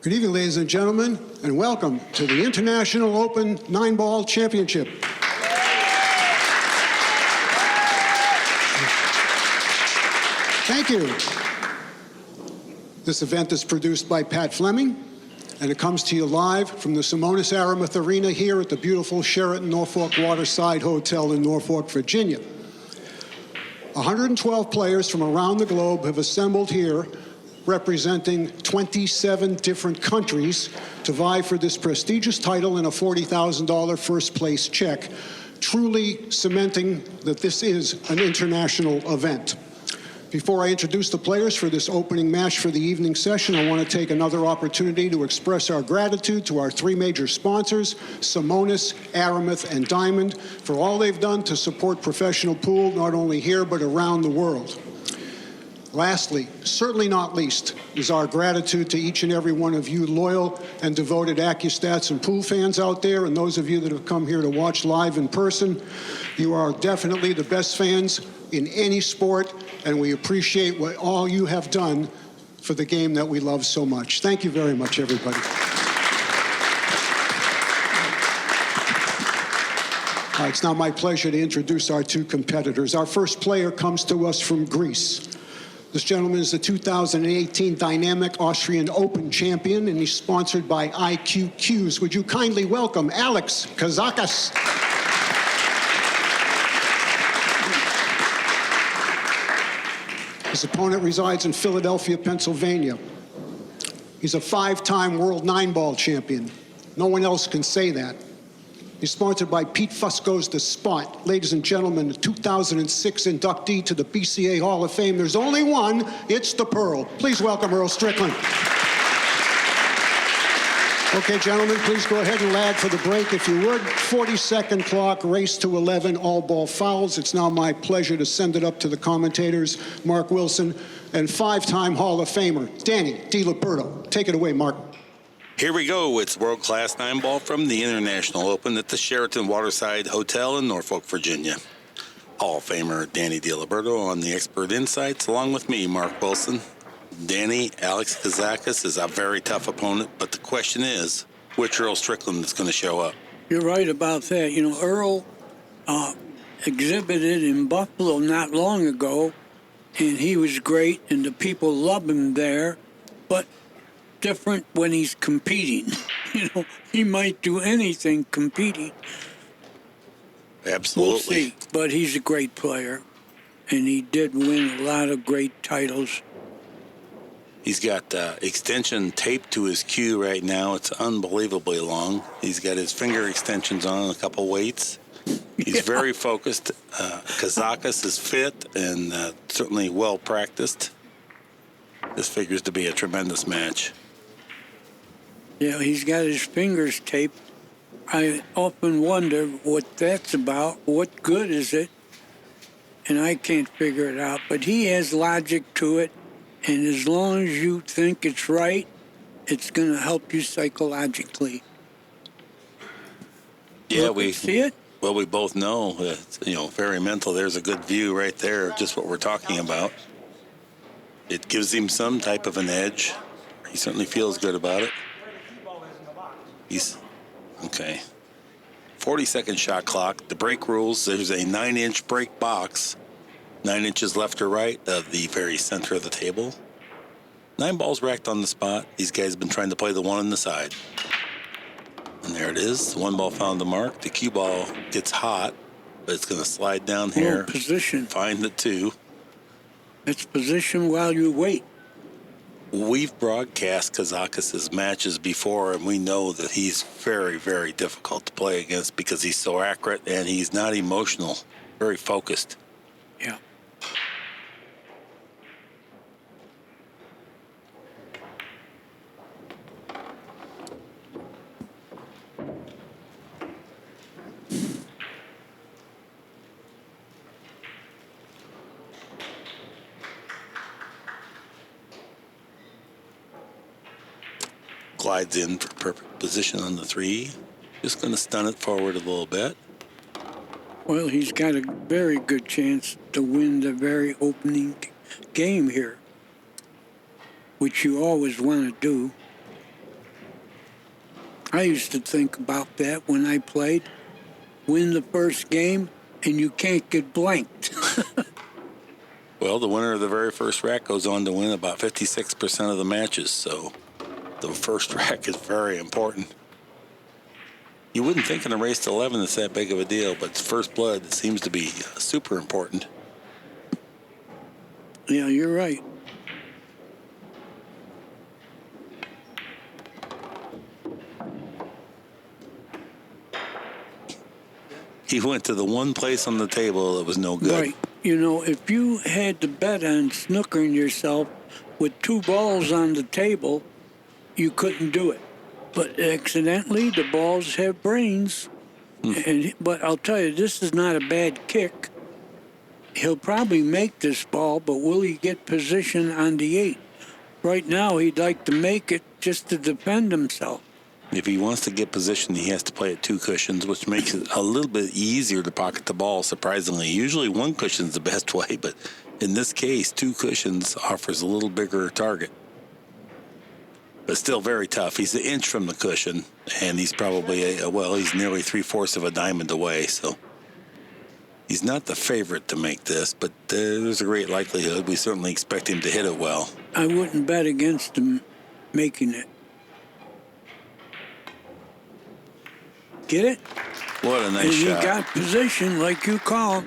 Good evening, ladies and gentlemen, and welcome to the International Open 9-Ball Championship. Thank you. This event is produced by Pat Fleming, and it comes to you live from the Simonis Aramuth Arena here at the beautiful Sheraton Norfolk Waterside Hotel in Norfolk, Virginia. 112 players from around the globe have assembled here representing 27 different countries to vie for this prestigious title and a $40,000 first place check, truly cementing that this is an international event. Before I introduce the players for this opening match for the evening session, I want to take another opportunity to express our gratitude to our three major sponsors, Simonis, Aramuth, and Diamond, for all they've done to support professional pool, not only here but around the world. Lastly, certainly not least, is our gratitude to each and every one of you loyal and devoted Accu-Stats and pool fans out there, and those of you that have come here to watch live in person. You are definitely the best fans in any sport, and we appreciate what all you have done for the game that we love so much. Thank you very much, everybody. It's now my pleasure to introduce our two competitors. Our first player comes to us from Greece. This gentleman is the 2018 Dynamic Austrian Open champion, and he's sponsored by IQQs. Would you kindly welcome Alex Kazakis? His opponent resides in Philadelphia, Pennsylvania. He's a 5-time world 9-ball champion. No one else can say that. He's sponsored by Pete Fusco's The Spot. Ladies and gentlemen, the 2006 inductee to the BCA Hall of Fame. There's only one, it's the Pearl. Please welcome Earl Strickland. Okay, gentlemen, please go ahead and lag for the break, if you would. 40-second clock, race to 11, all ball fouls. It's now my pleasure to send it up to the commentators, Mark Wilson, and 5-time Hall of Famer, Danny DiLiberto. Take it away, Mark. Here we go. It's world-class 9-ball from the International Open at the Sheraton Waterside Hotel in Norfolk, Virginia. Hall of Famer Danny DiLiberto on the expert insights, along with me, Mark Wilson. Danny, Alex Kazakis is a very tough opponent, but the question is, which Earl Strickland is going to show up? You're right about that. You know, Earl exhibited in Buffalo not long ago, and he was great, and the people love him there, but different when he's competing. You know, he might do anything competing. Absolutely. We'll see, but he's a great player, and he did win a lot of great titles. He's got extension taped to his cue right now. It's unbelievably long. He's got his finger extensions on, a couple weights. He's very focused. Kazakis is fit and certainly well practiced. This figures to be a tremendous match. Yeah, he's got his fingers taped. I often wonder what that's about. What good is it? And I can't figure it out. But he has logic to it. And as long as you think it's right, it's going to help you psychologically. Yeah, we see it. Well, we both know that, you know, very mental. There's a good view right there, just what we're talking about. It gives him some type of an edge. He certainly feels good about it. He's okay. 40-second shot clock. The break rules, there's a 9-inch break box, 9 inches left or right of the very center of the table. 9 balls racked on the spot. These guys have been trying to play the one on the side. And there it is. 1 ball found the mark. The cue ball gets hot, but it's going to slide down here. Position. Find the 2. It's position while you wait. We've broadcast Kazakis' matches before, and we know that he's very, very difficult to play against because he's so accurate and he's not emotional, very focused. Yeah. Glides in for perfect position on the 3. Just going to stun it forward a little bit. Well, he's got a very good chance to win the very opening game here, which you always want to do. I used to think about that when I played. Win the first game, and you can't get blanked. Well, the winner of the very first rack goes on to win about 56% of the matches, so the first rack is very important. You wouldn't think in a race to 11 it's that big of a deal, but first blood seems to be super important. Yeah, you're right. He went to the one place on the table that was no good. Right. You know, if you had to bet on snookering yourself with 2 balls on the table, you couldn't do it. But accidentally, the balls have brains. But I'll tell you, this is not a bad kick. He'll probably make this ball, but will he get position on the 8? Right now, he'd like to make it just to defend himself. If he wants to get position, he has to play at 2 cushions, which makes it a little bit easier to pocket the ball, surprisingly. Usually 1 cushion's the best way, but in this case, 2 cushions offers a little bigger target. But still very tough. He's an inch from the cushion, and he's probably, he's nearly 3/4 of a diamond away, so he's not the favorite to make this, but there's a great likelihood. We certainly expect him to hit it well. I wouldn't bet against him making it. Get it? What a nice and shot. He got position, like you call.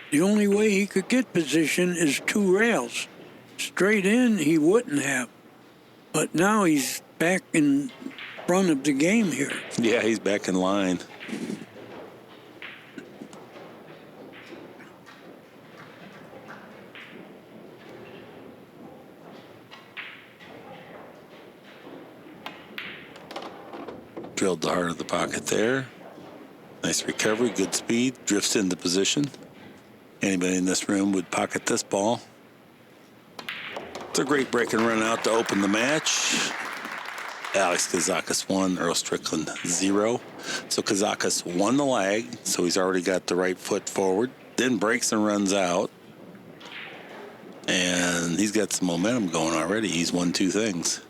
The only way he could get position is 2 rails. Straight in, he wouldn't have. But now he's back in front of the game here. Yeah, he's back in line. Drilled the heart of the pocket there. Nice recovery, good speed, drifts into position. Anybody in this room would pocket this ball. It's a great break and run out to open the match. Alex Kazakis 1, Earl Strickland 0. So Kazakis won the lag, so he's already got the right foot forward. Then breaks and runs out. And he's got some momentum going already. He's won 2 things.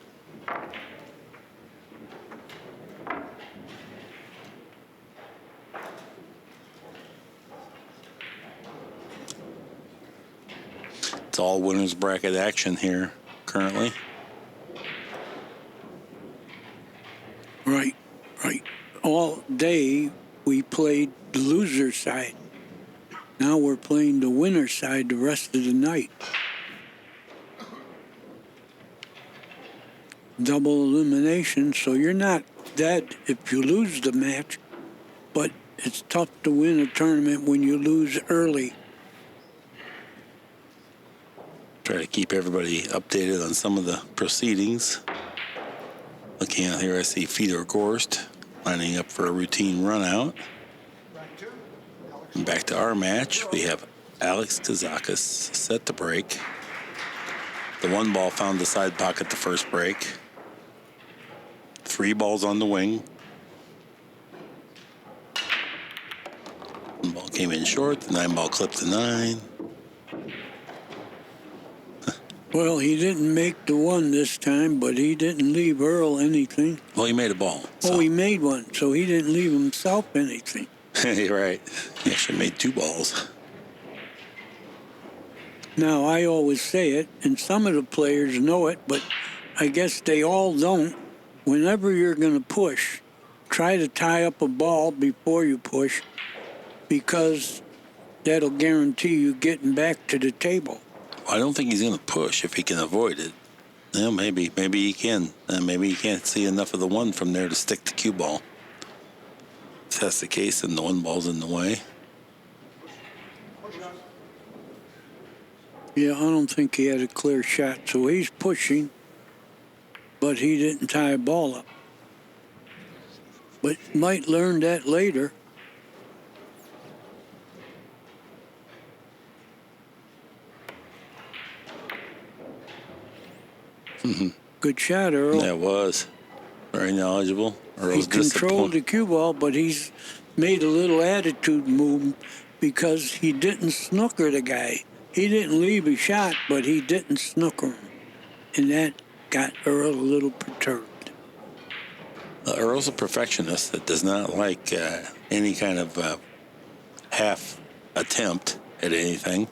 It's all winners bracket action here currently. Right. All day we played the loser side. Now we're playing the winner side the rest of the night. Double elimination, so you're not dead if you lose the match, but it's tough to win a tournament when you lose early. Try to keep everybody updated on some of the proceedings. Looking out here, I see Fedor Gorst lining up for a routine run out. And back to our match, we have Alex Kazakis set to break. The 1 ball found the side pocket the first break. 3 balls on the wing. 1 ball came in short, the 9 ball clipped the 9. Well, he didn't make the 1 this time, but he didn't leave Earl anything. Well, he made a ball. Oh, he made 1, so he didn't leave himself anything. You're right. He actually made 2 balls. Now, I always say it, and some of the players know it, but I guess they all don't. Whenever you're going to push, try to tie up a ball before you push, because that'll guarantee you getting back to the table. I don't think he's going to push if he can avoid it. Yeah, maybe he can. Maybe he can't see enough of the 1 from there to stick the cue ball. If that's the case, and the 1 ball's in the way. Yeah, I don't think he had a clear shot, so he's pushing, but he didn't tie a ball up. But might learn that later. Good shot, Earl. That was very knowledgeable. He Earl's controlled the cue ball, but he's made a little attitude move because he didn't snooker the guy. He didn't leave a shot, but he didn't snooker him. And that got Earl a little perturbed. Earl's a perfectionist that does not like any kind of half attempt at anything,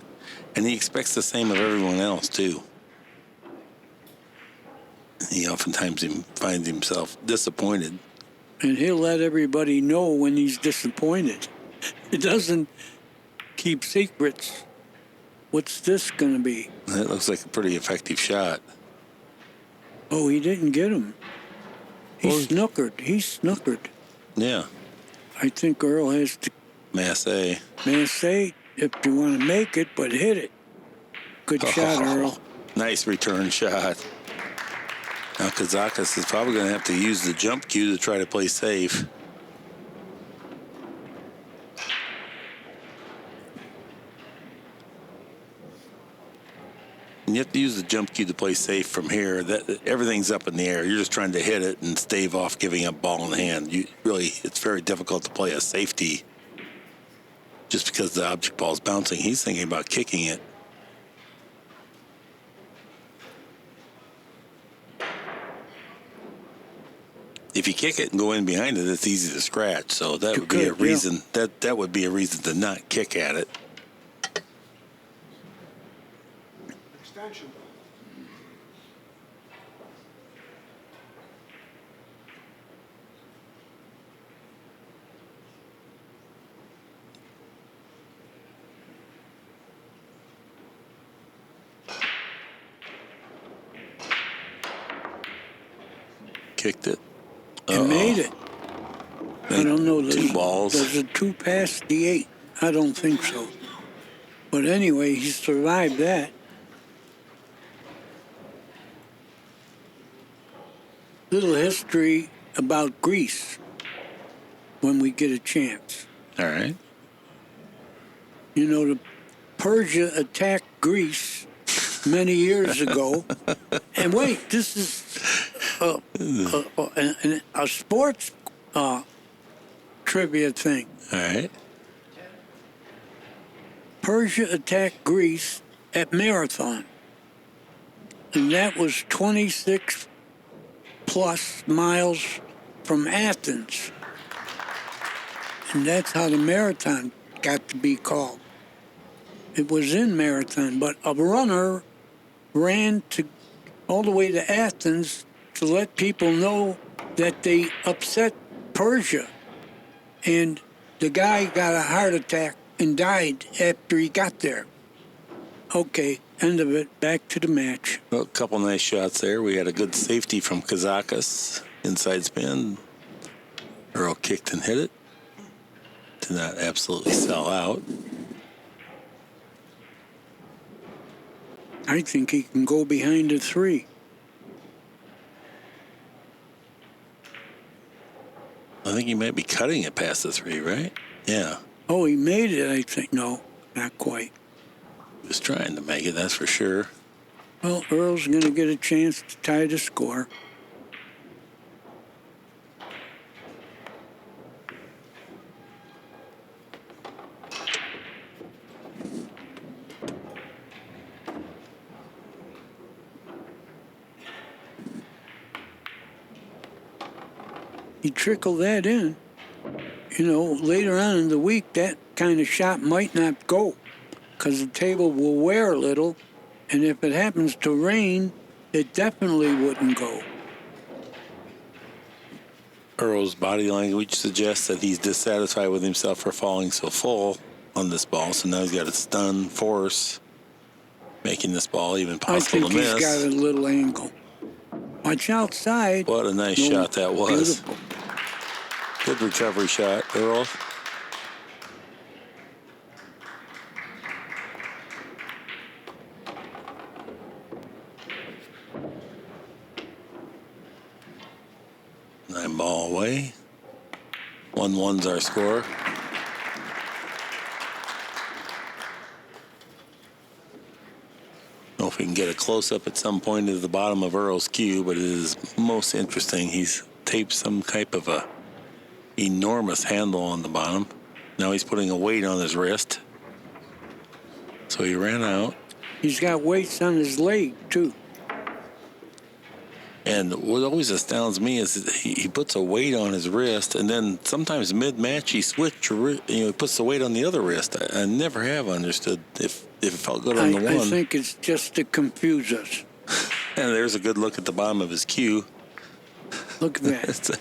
and he expects the same of everyone else too. He oftentimes finds himself disappointed. And he'll let everybody know when he's disappointed. He doesn't keep secrets. What's this going to be? That looks like a pretty effective shot. Oh, he didn't get him. He snookered. He snookered. Yeah. I think Earl has to Mass A. if you want to make it, but hit it. Good shot, Earl. Nice return shot. Now Kazakis is probably going to have to use the jump cue to try to play safe. And you have to use the jump cue to play safe from here. That everything's up in the air. You're just trying to hit it and stave off giving up ball in hand. It's very difficult to play a safety just because the object ball is bouncing. He's thinking about kicking it. If you kick it and go in behind it, it's easy to scratch. So that would be a reason. Yeah. That would be a reason to not kick at it. Extension. Kicked it. And made it. I don't know. Two balls. There's a 2 past the 8. I don't think so. But anyway, he survived that. Little history about Greece when we get a chance. All right. You know, the Persia attacked Greece many years ago. And wait, this is a sports trivia thing. All right. Persia attacked Greece at Marathon. And that was 26 plus miles from Athens. And that's how the marathon got to be called. It was in Marathon, but a runner ran all the way to Athens to let people know that they upset Persia. And the guy got a heart attack and died after he got there. Okay, end of it. Back to the match. Well, a couple nice shots there. We had a good safety from Kazakis. Inside spin. Earl kicked and hit it. Did not absolutely sell out. I think he can go behind the 3. I think he might be cutting it past the 3, right? Yeah. Oh, he made it, I think. No, not quite. He was trying to make it, that's for sure. Well, Earl's going to get a chance to tie the score. He trickled that in. You know, later on in the week, that kind of shot might not go because the table will wear a little, and if it happens to rain, it definitely wouldn't go. Earl's body language suggests that he's dissatisfied with himself for falling so full on this ball, so now he's got to stun force, making this ball even possible to miss. I think he's got a little angle. Watch outside. What a nice shot that was. Beautiful. Good recovery shot, Earl. Nine ball away. 1-1's our score. Know if we can get a close-up at some point at the bottom of Earl's cue, but it is most interesting. He's taped some type of a enormous handle on the bottom. Now he's putting a weight on his wrist. So he ran out. He's got weights on his leg, too. And what always astounds me is that he puts a weight on his wrist, and then sometimes mid-match he he puts the weight on the other wrist. I never have understood if it felt good on the one. I think it's just to confuse us. And there's a good look at the bottom of his cue. Look at that.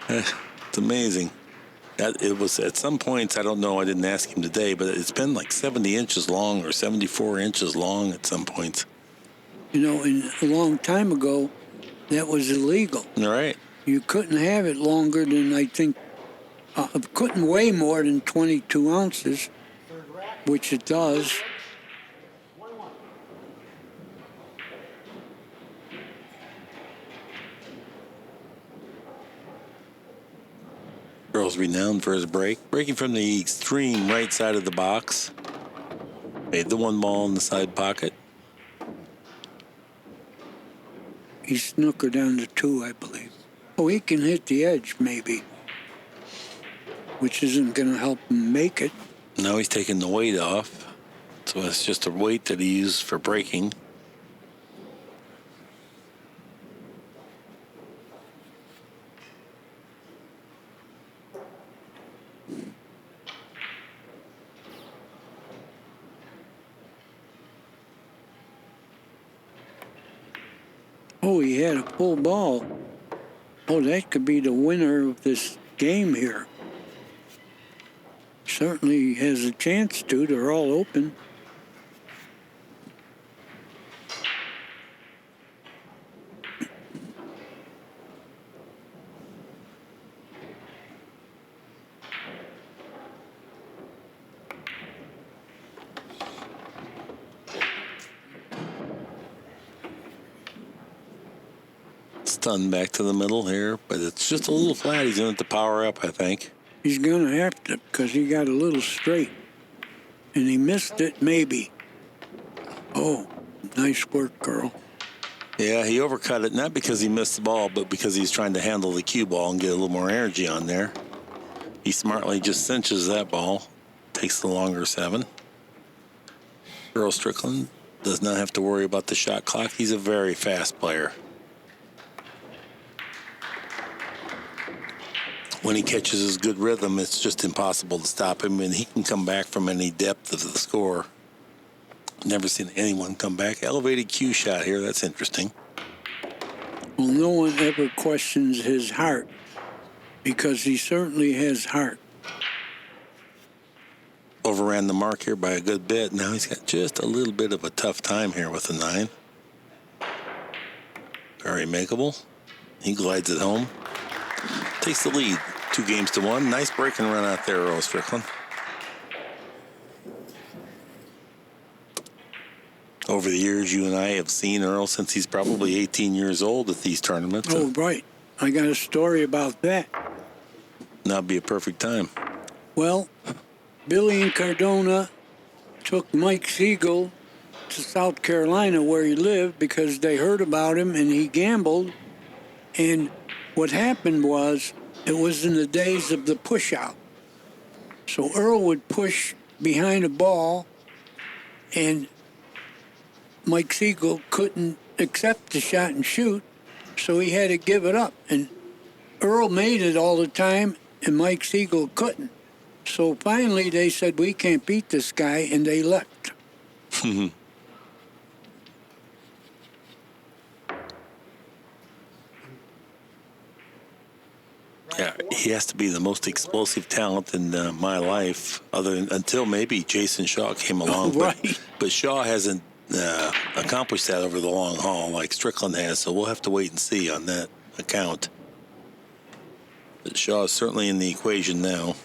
It's amazing. It was at some points, I don't know, I didn't ask him today, but it's been like 70 inches long or 74 inches long at some points. You know, a long time ago, that was illegal. All right. You couldn't have it longer than, I think, couldn't weigh more than 22 ounces, which it does. Earl's renowned for his breaking from the extreme right side of the box. Made the one ball in the side pocket. He snookered down to 2, I believe. Oh, he can hit the edge, maybe, which isn't going to help him make it. Now he's taking the weight off. So it's just a weight that he used for breaking. Oh, he had a full ball. Oh, that could be the winner of this game here. Certainly has a chance to. They're all open. Stunned back to the middle here, but it's just a little flat. He's going to have to power up, I think. He's going to have to, because he got a little straight. And he missed it, maybe. Oh, nice work, Earl. Yeah, he overcut it, not because he missed the ball, but because he's trying to handle the cue ball and get a little more energy on there. He smartly just cinches that ball, takes the longer 7. Earl Strickland does not have to worry about the shot clock. He's a very fast player. When he catches his good rhythm, it's just impossible to stop him, and he can come back from any depth of the score. Never seen anyone come back. Elevated cue shot here. That's interesting. Well, no one ever questions his heart, because he certainly has heart. Overran the mark here by a good bit. Now he's got just a little bit of a tough time here with the 9. Very makeable. He glides it home. Takes the lead. 2 games to 1. Nice break and run out there, Earl Strickland. Over the years, you and I have seen Earl since he's probably 18 years old at these tournaments. Oh, right. I got a story about that. Now would be a perfect time. Well, Billy and Cardona took Mike Siegel to South Carolina where he lived because they heard about him and he gambled. And what happened was, it was in the days of the push-out. So Earl would push behind a ball, and Mike Siegel couldn't accept the shot and shoot, so he had to give it up. And Earl made it all the time, and Mike Siegel couldn't. So finally they said, we can't beat this guy, and they left. Yeah, he has to be the most explosive talent in my life, until maybe Jason Shaw came along. Right. But Shaw hasn't accomplished that over the long haul like Strickland has, so we'll have to wait and see on that account. But Shaw is certainly in the equation now.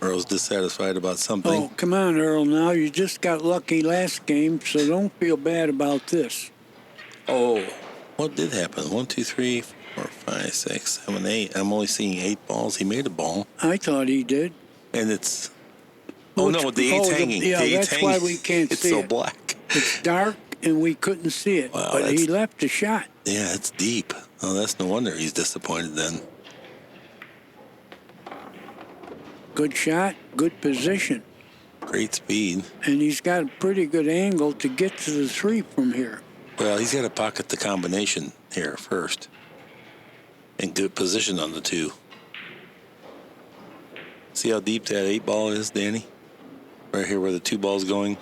Earl's dissatisfied about something. Oh, come on, Earl, now. You just got lucky last game, so don't feel bad about this. Oh, what did happen? 1, 2, 3, 4, 5, 6, 7, 8. I'm only seeing 8 balls. He made a ball. I thought he did. And it's... Oh, no, the 8's hanging. Yeah, the 8's that's hanging. why we can't it's see so it. black. It's dark, and we couldn't see it. Wow, but he left the shot. Yeah, it's deep. Oh, that's no wonder he's disappointed then. Good shot, good position. Great speed. And he's got a pretty good angle to get to the 3 from here. Well, he's got to pocket the combination. here first. In good position on the 2. See how deep that 8 ball is, Danny? Right here where the 2 ball's going.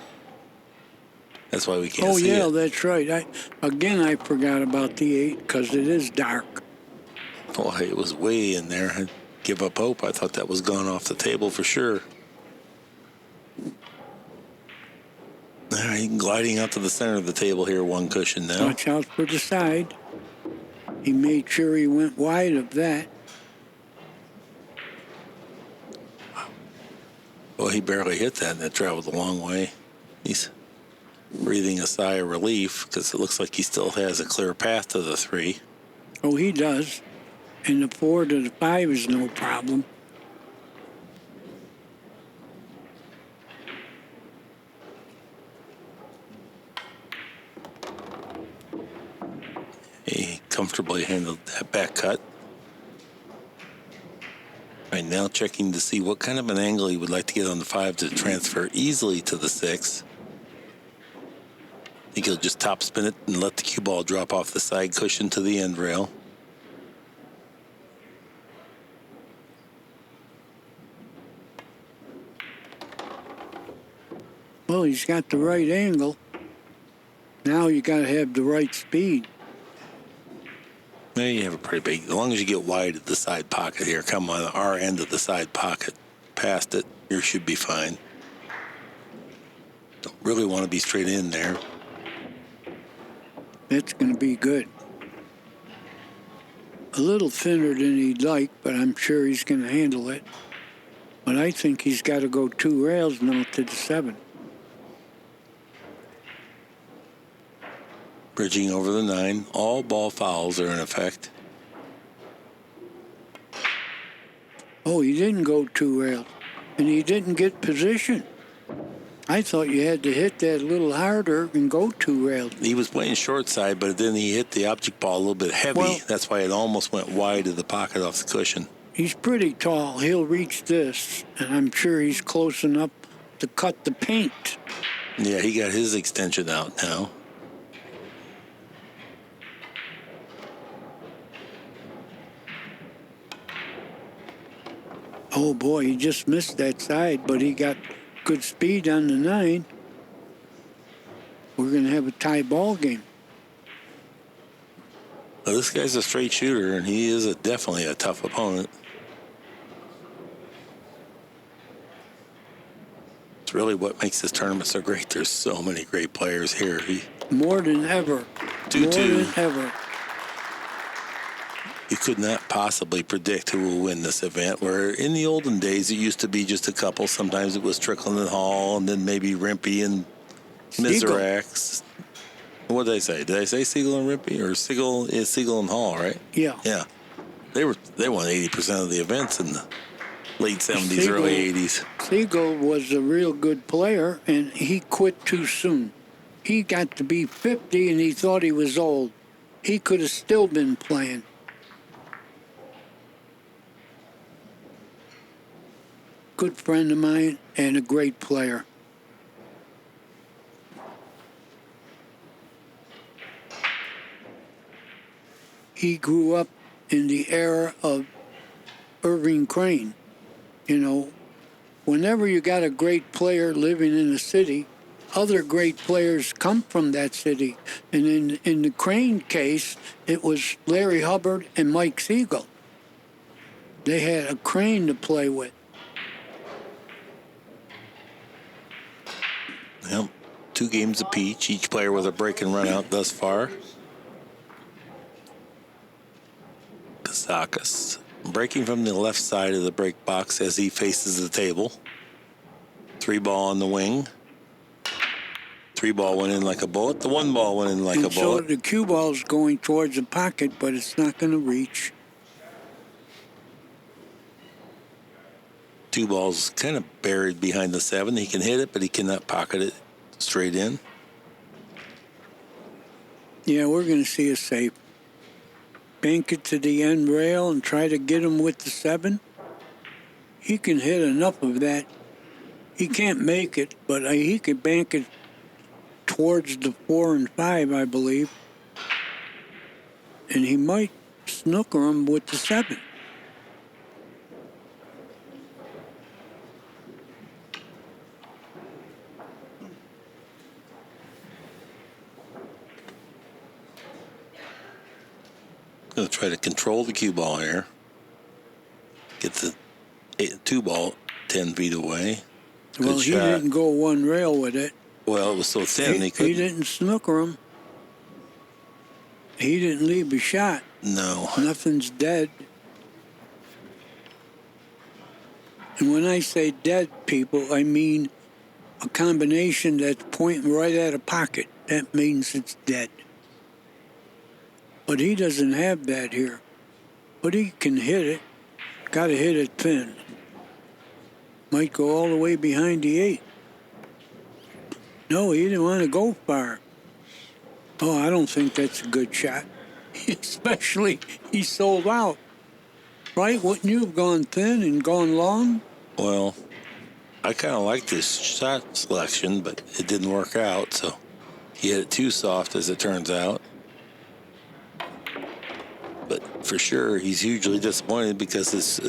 That's why we can't see it. Oh, yeah, that's right. I forgot about the 8 because it is dark. Boy, it was way in there. I'd give up hope. I thought that was gone off the table for sure. All right, gliding out to the center of the table here, 1 cushion now. Watch out for the side. He made sure he went wide of that. Well, he barely hit that, and it traveled a long way. He's breathing a sigh of relief because it looks like he still has a clear path to the 3. Oh, he does. And the 4 to the 5 is no problem. He comfortably handled that back cut. Right now, checking to see what kind of an angle he would like to get on the 5 to transfer easily to the 6. I think he'll just top spin it and let the cue ball drop off the side cushion to the end rail. Well, he's got the right angle. Now you got to have the right speed. Yeah, you have a pretty big, as long as you get wide at the side pocket here, come on our end of the side pocket, past it, you should be fine. Don't really want to be straight in there. That's going to be good. A little thinner than he'd like, but I'm sure he's going to handle it. But I think he's got to go 2 rails now to the 7. Bridging over the 9. All ball fouls are in effect. Oh, he didn't go 2 rails. And he didn't get position. I thought you had to hit that a little harder and go 2 rails. He was playing short side, but then he hit the object ball a little bit heavy. Well, that's why it almost went wide of the pocket off the cushion. He's pretty tall. He'll reach this, and I'm sure he's close enough to cut the paint. Yeah, he got his extension out now. Oh, boy, he just missed that side, but he got good speed on the 9. We're going to have a tie ball game. Well, this guy's a straight shooter, and he is definitely a tough opponent. It's really what makes this tournament so great. There's so many great players here. More than ever. 2-2. More than ever. You could not possibly predict who will win this event, where in the olden days it used to be just a couple. Sometimes it was Strickland and Hall, and then maybe Rimpey and Mizrax. What did I say? Did I say Siegel and Rimpey? Or Siegel and Hall, right? Yeah. Yeah. They won 80% of the events in the late 70s, early 80s. Siegel was a real good player, and he quit too soon. He got to be 50, and he thought he was old. He could have still been playing. Good friend of mine and a great player. He grew up in the era of Irving Crane. You know, whenever you got a great player living in a city, other great players come from that city. And in the Crane case, it was Larry Hubbard and Mike Siegel. They had a Crane to play with. Yep. 2 games apiece, each player with a break and run out thus far. Kazakis breaking from the left side of the break box as he faces the table. 3 ball on the wing. 3 ball went in like a bullet. The 1 ball went in like a bullet. So the cue ball's going towards the pocket, but it's not going to reach. 2 balls kind of buried behind the 7. He can hit it, but he cannot pocket it straight in. Yeah, we're going to see a safe. Bank it to the end rail and try to get him with the 7. He can hit enough of that. He can't make it, but he could bank it towards the 4 and 5, I believe. and he might snooker him with the 7. Going to try to control the cue ball here. Get the 2 ball 10 feet away. Well, Good he shot. didn't go one rail with it. Well, it was so thin he He couldn't. didn't snooker him. He didn't leave a shot. No. Nothing's dead. And when I say dead, people, I mean a combination that's pointing right at a pocket. That means it's dead. But he doesn't have that here. But he can hit it. Got to hit it thin. Might go all the way behind the 8. No, he didn't want to go far. Oh, I don't think that's a good shot. Especially he sold out. Right? Wouldn't you have gone thin and gone long? Well, I kind of like this shot selection, but it didn't work out, so he hit it too soft, as it turns out. But for sure, he's hugely disappointed because it's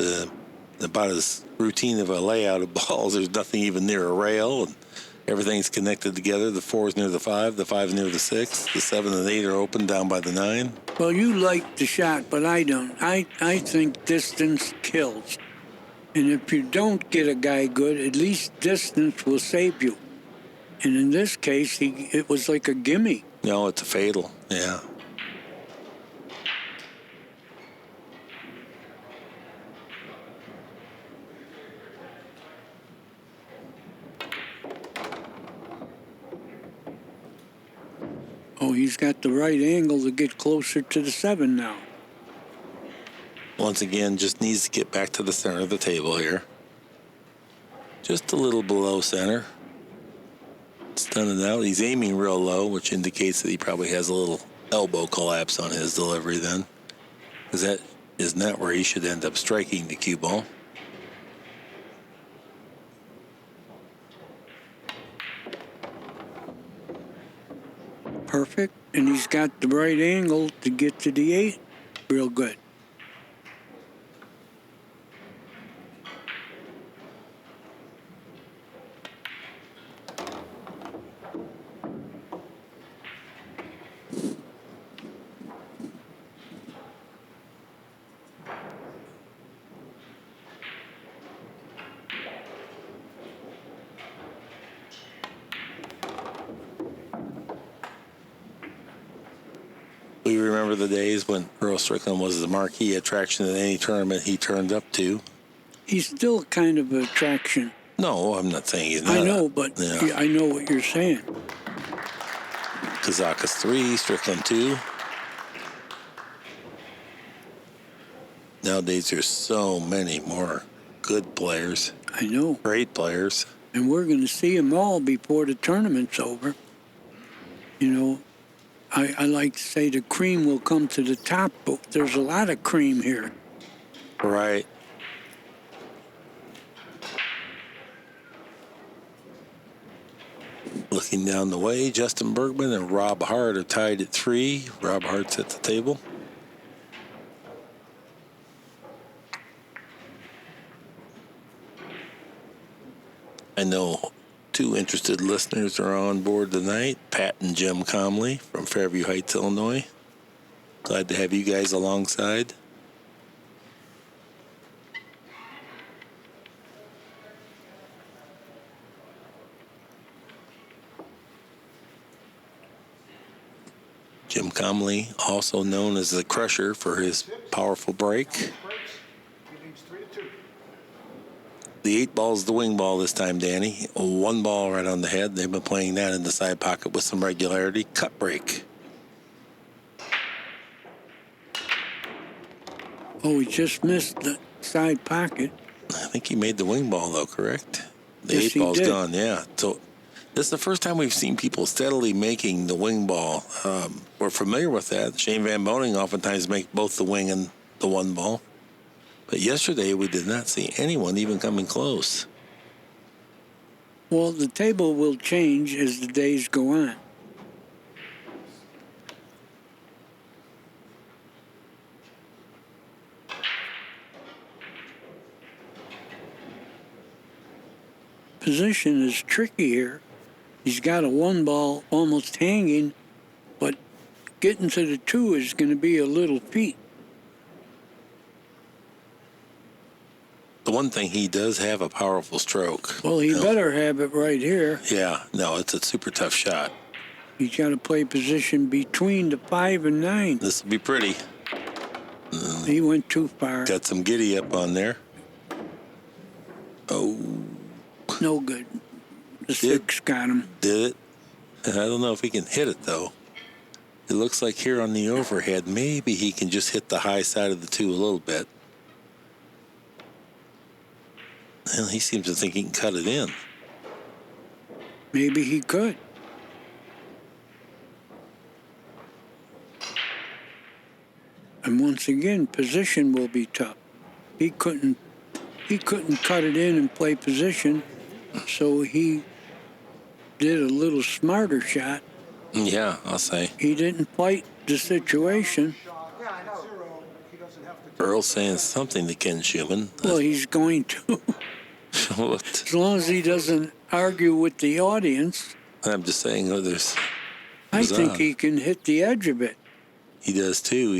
about as routine of a layout of balls. There's nothing even near a rail, and everything's connected together. The 4 is near the 5, the 5 is near the 6, the 7 and 8 are open down by the 9. Well, you like the shot, but I don't. I think distance kills. And if you don't get a guy good, at least distance will save you. And in this case, it was like a gimme. No, it's a fatal, yeah. Oh, he's got the right angle to get closer to the 7 now. Once again, just needs to get back to the center of the table here. Just a little below center. Stun it out. He's aiming real low, which indicates that he probably has a little elbow collapse on his delivery then. Because that is not where he should end up striking the cue ball. Perfect. And he's got the right angle to get to the 8. Real good. We remember the days when Earl Strickland was the marquee attraction at any tournament he turned up to. He's still kind of an attraction. No, I'm not saying he's not. I know, but Yeah. I know what you're saying. Kazakis 3, Strickland 2. Nowadays, there's so many more good players, I know. great players. And we're going to see them all before the tournament's over. You know, I like to say the cream will come to the top, but there's a lot of cream here. Right. Looking down the way, Justin Bergman and Rob Hart are tied at 3. Rob Hart's at the table. I know 2 interested listeners are on board tonight, Pat and Jim Comley from Fairview Heights, Illinois. Glad to have you guys alongside. Jim Comley, also known as the Crusher for his powerful break. The 8 ball's the wing ball this time, Danny. 1 ball right on the head. They've been playing that in the side pocket with some regularity. Cut break. Oh, he just missed the side pocket. I think he made the wing ball, though, correct? The Yes, 8 he ball's did. gone, yeah. So this is the first time we've seen people steadily making the wing ball. We're familiar with that. Shane Van Boning oftentimes make both the wing and the 1 ball. But yesterday, we did not see anyone even coming close. Well, the table will change as the days go on. position is tricky here. He's got a 1 ball almost hanging, but getting to the 2 is going to be a little feat. The one thing, he does have a powerful stroke. Well, he better have it right here. Yeah, no, it's a super tough shot. He's got to play position between the 5 and 9. This will be pretty. He went too far. Got some giddy up on there. Oh, No good. The 6 got him. did it? I don't know if he can hit it, though. It looks like here on the overhead, maybe he can just hit the high side of the 2 a little bit. Well, he seems to think he can cut it in. Maybe he could. And once again, position will be tough. He couldn't cut it in and play position, so he did a little smarter shot. Yeah, I'll say. He didn't fight the situation. Earl's saying something to Ken Schumann. Well, he's going to. What? As long as he doesn't argue with the audience, I'm just saying, I think he can hit the edge of it. He does too.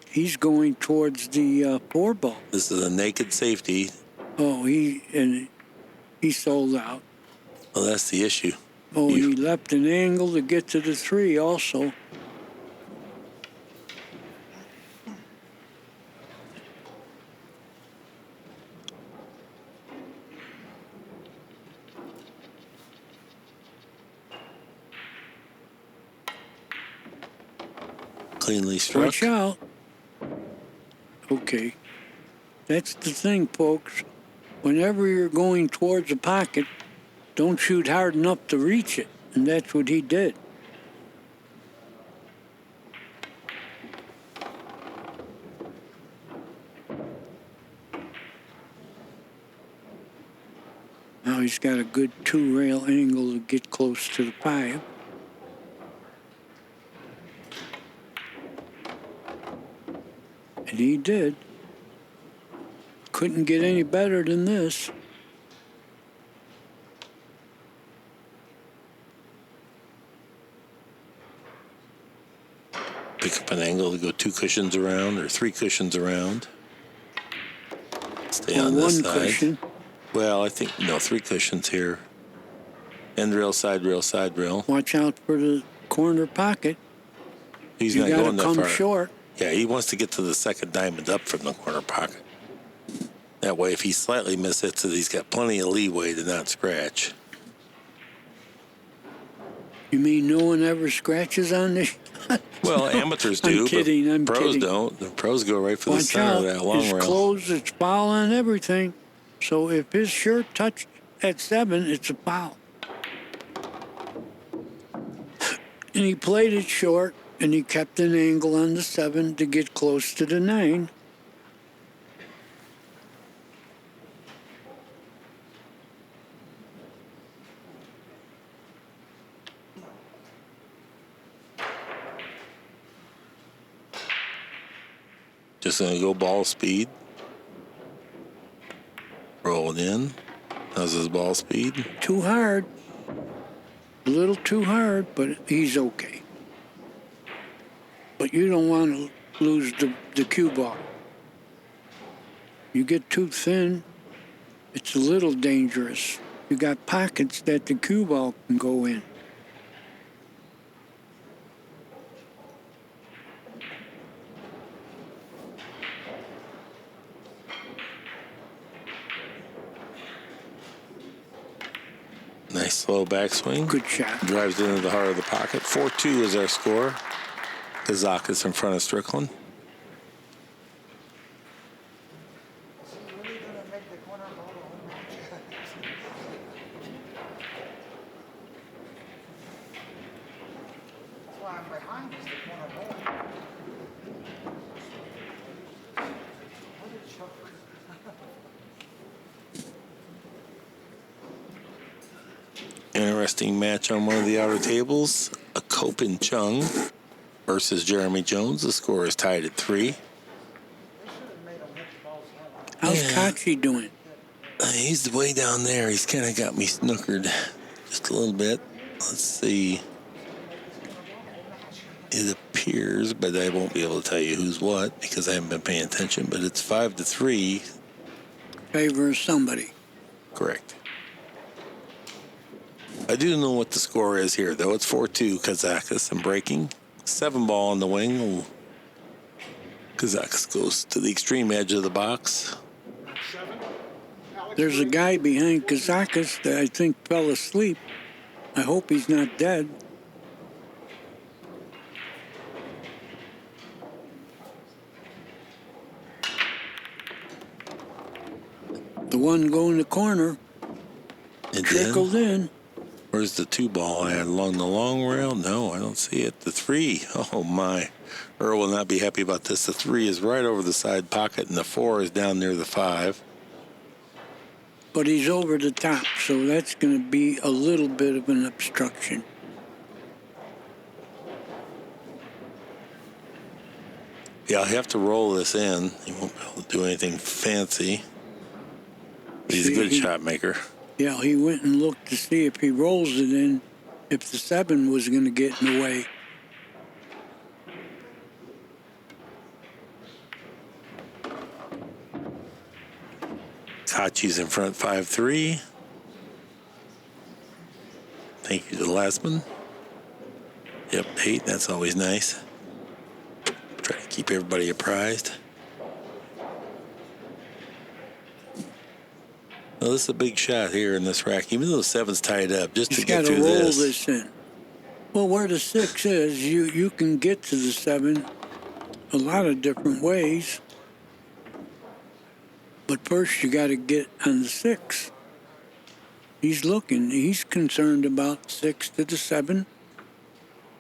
He's going towards the 4 ball. This is a naked safety. Oh, he sold out. Well, that's the issue. Oh, he left an angle to get to the 3 also. Cleanly struck. Watch out. Okay. That's the thing, folks. Whenever you're going towards a pocket, don't shoot hard enough to reach it. And that's what he did. Now he's got a good 2-rail angle to get close to the 5. And he did. Couldn't get any better than this. Pick up an angle to go 2 cushions around or 3 cushions around. Stay on this side. 1 cushion. Well, I think, 3 cushions here. End rail, side rail, side rail. Watch out for the corner pocket. He's You not got going to that come far. short. Yeah, he wants to get to the second diamond up from the corner pocket. That way, if he slightly mishits it, he's got plenty of leeway to not scratch. You mean no one ever scratches on this? Well, amateurs do, I'm kidding, I'm but pros kidding. don't. The pros go right for the Watch center out. of that long His rail. clothes, it's foul on everything. So if his shirt touched at 7, it's a foul. And he played it short, and he kept an angle on the 7 to get close to the 9. Just going to go ball speed. Roll it in. How's his ball speed? Too hard. A little too hard, but he's okay. But you don't want to lose the cue ball. You get too thin, it's a little dangerous. You got pockets that the cue ball can go in. Nice slow backswing. Good shot. Drives into the heart of the pocket. 4-2 is our score. Kazakis in front of Strickland. Interesting match on one of the outer tables. Akopin Chung versus Jeremy Jones. The score is tied at 3. How's Kachi doing? He's way down there. He's kind of got me snookered just a little bit. Let's see. It appears, but I won't be able to tell you who's what because I haven't been paying attention. But it's 5-3. Favor somebody. Correct. I do know what the score is here, though. It's 4-2 Kazakis and breaking. 7-ball on the wing. Ooh. Kazakis goes to the extreme edge of the box. There's a guy behind Kazakis that I think fell asleep. I hope he's not dead. The one going to corner And trickled in. Where's the 2-ball at? Along the long rail? No, I don't see it. The 3. Oh, my. Earl will not be happy about this. The 3 is right over the side pocket, and the 4 is down near the 5. But he's over the top, so that's going to be a little bit of an obstruction. Yeah, I'll have to roll this in. He won't be able to do anything fancy. But he's a good shot maker. Yeah, he went and looked to see if he rolls it in, if the 7 was going to get in the way. Hachi's in front 5-3. Thank you to the last one. Yep, 8. That's always nice. Try to keep everybody apprised. Well, this is a big shot here in this rack, even though the 7's tied up, just He's to get got to through roll this. this in. Well, where the 6 is, you can get to the 7 a lot of different ways. But first you got to get on the 6. He's looking. He's concerned about 6 to the 7,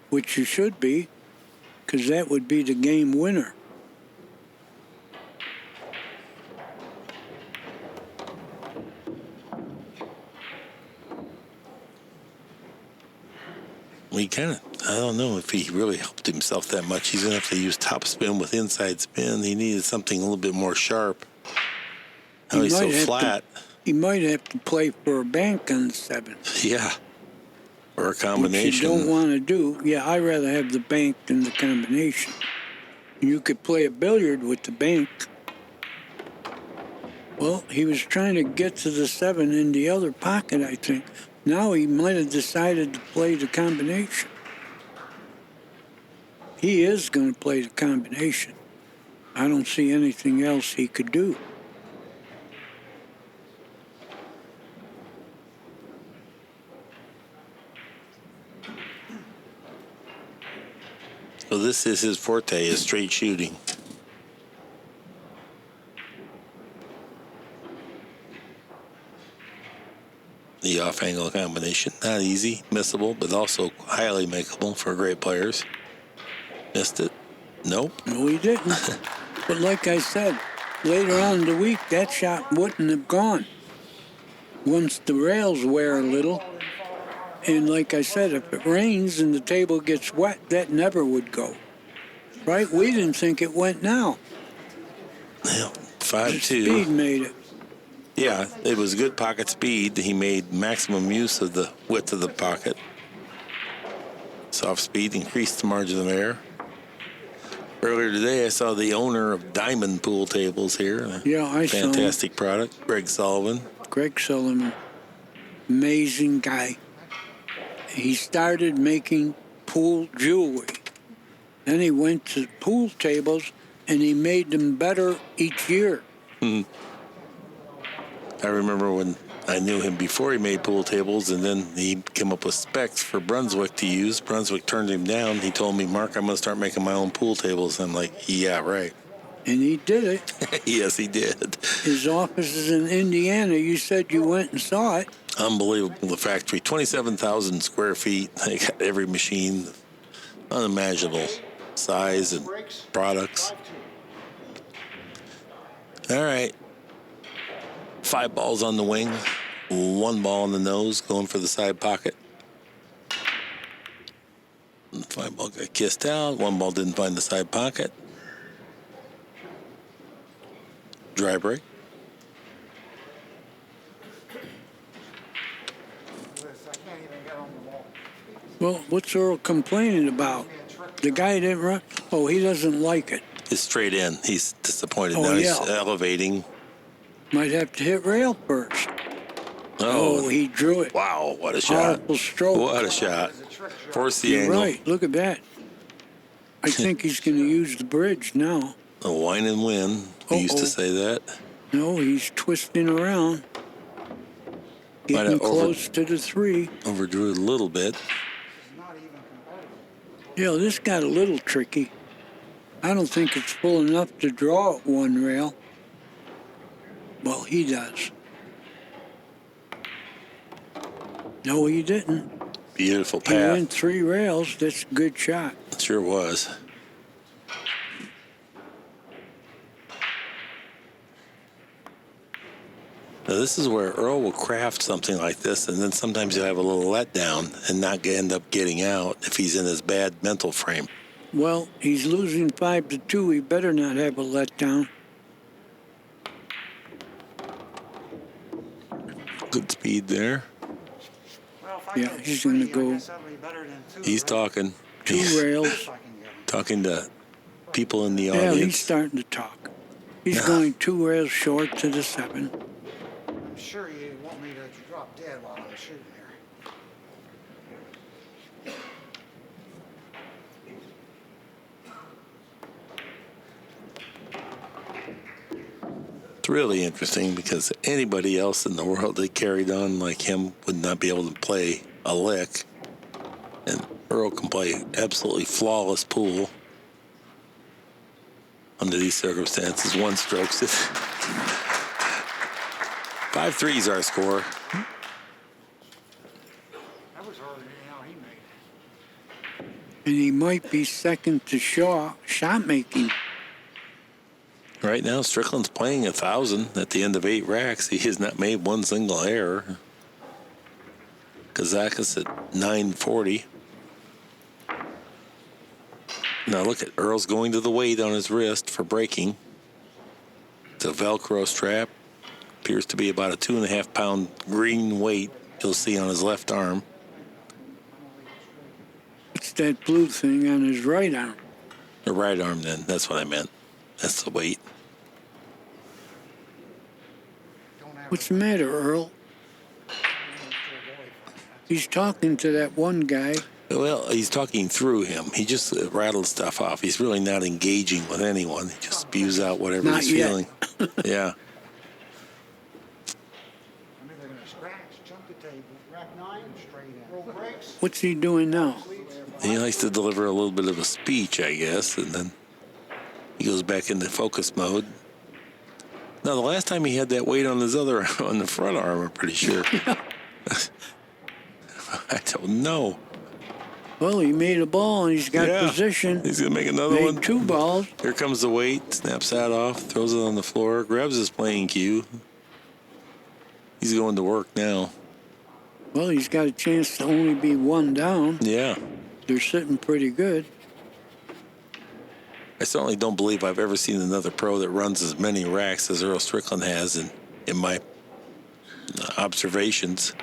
which you should be, because that would be the game winner. We kind of, I don't know if he really helped himself that much. He's going to have to use top spin with inside spin. He needed something a little bit more sharp. Oh, he's so flat. He might have to play for a bank on the 7. Yeah. Or a combination. Which you don't want to do. Yeah, I'd rather have the bank than the combination. You could play a billiard with the bank. Well, he was trying to get to the 7 in the other pocket, I think. Now he might have decided to play the combination. He is going to play the combination. I don't see anything else he could do. So this is his forte, is straight shooting. The off-angle combination, not easy, missable, but also highly makeable for great players. Missed it. Nope. No, he didn't. But like I said, later on in the week, that shot wouldn't have gone. Once the rails wear a little, and like I said, if it rains and the table gets wet, that never would go. Right? We didn't think it went now. Yeah, The 5-2. speed made it. Yeah, it was good pocket speed. He made maximum use of the width of the pocket. Soft speed increased the margin of error. Earlier today, I saw the owner of Diamond Pool Tables here. Yeah, I saw him. Fantastic product, Greg Sullivan. Greg Sullivan, amazing guy. He started making pool jewelry. Then he went to pool tables, and he made them better each year. Mm-hmm. I remember when I knew him before he made pool tables, and then he came up with specs for Brunswick to use. Brunswick turned him down. He told me, Mark, I'm going to start making my own pool tables. I'm like, yeah, right. And he did it. Yes, he did. His office is in Indiana. You said you went and saw it. Unbelievable, the factory. 27,000 square feet. They got every machine, unimaginable size and products. All right. 5 balls on the wing, 1 ball on the nose, going for the side pocket. 5 ball got kissed out. 1 ball didn't find the side pocket. Dry break. Well, what's Earl complaining about? The guy didn't run. Oh, he doesn't like it. It's straight in. He's disappointed. Oh, Now he's yeah. elevating. Might have to hit rail first. Oh, Oh, he drew it. wow. What a shot. Powerful stroke. What a shot. Force the You're angle. right. Look at that. I think he's going to use the bridge now. A wine and win. We used to say that. No, he's twisting around. Might Getting have close to the 3. Overdrew it a little bit. Yeah, this got a little tricky. I don't think it's full enough to draw at 1 rail. Well, he does. No, he didn't. Beautiful He path. went 3 rails. That's a good shot. It sure was. Now, this is where Earl will craft something like this, and then sometimes he'll have a little letdown and not end up getting out if he's in his bad mental frame. Well, he's losing 5-2. He better not have a letdown. Good speed there. Yeah, he's going to go He's talking. 2 rails. Talking to people in the Yeah, audience. he's starting to talk. He's going 2 rails short to the 7. I'm sure you want me to drop dead while I'm shooting here. It's really interesting because anybody else in the world that carried on like him would not be able to play a lick. And Earl can play absolutely flawless pool under these circumstances. 1 strokes it. 5-3 is our score. That was harder than how he made it. And he might be second to Shaw shot making. Right now, Strickland's playing 1,000 at the end of 8 racks. He has not made 1 single error. Kazakis at 940. Now look at Earl's going to the weight on his wrist for breaking. It's a Velcro strap. Appears to be about a 2.5 pound green weight you'll see on his left arm. It's that blue thing on his right arm. The right arm then, that's what I meant. That's the weight. What's the matter, Earl? He's talking to that one guy. Well, he's talking through him. He just rattled stuff off. He's really not engaging with anyone. He just spews out whatever Not he's yet. feeling. Yeah. I mean, they're going to scratch, jump the table, rack 9, straight in. Roll breaks. What's he doing now? He likes to deliver a little bit of a speech, I guess, and then he goes back into focus mode. Now, the last time he had that weight on his on the front arm, I'm pretty sure. I don't know. Well, he made a ball and he's got Yeah. position. He's going to make another Made one. 2 balls. Here comes the weight, snaps that off, throws it on the floor, grabs his playing cue. He's going to work now. Well, he's got a chance to only be 1 down. Yeah. They're sitting pretty good. I certainly don't believe I've ever seen another pro that runs as many racks as Earl Strickland has in my observations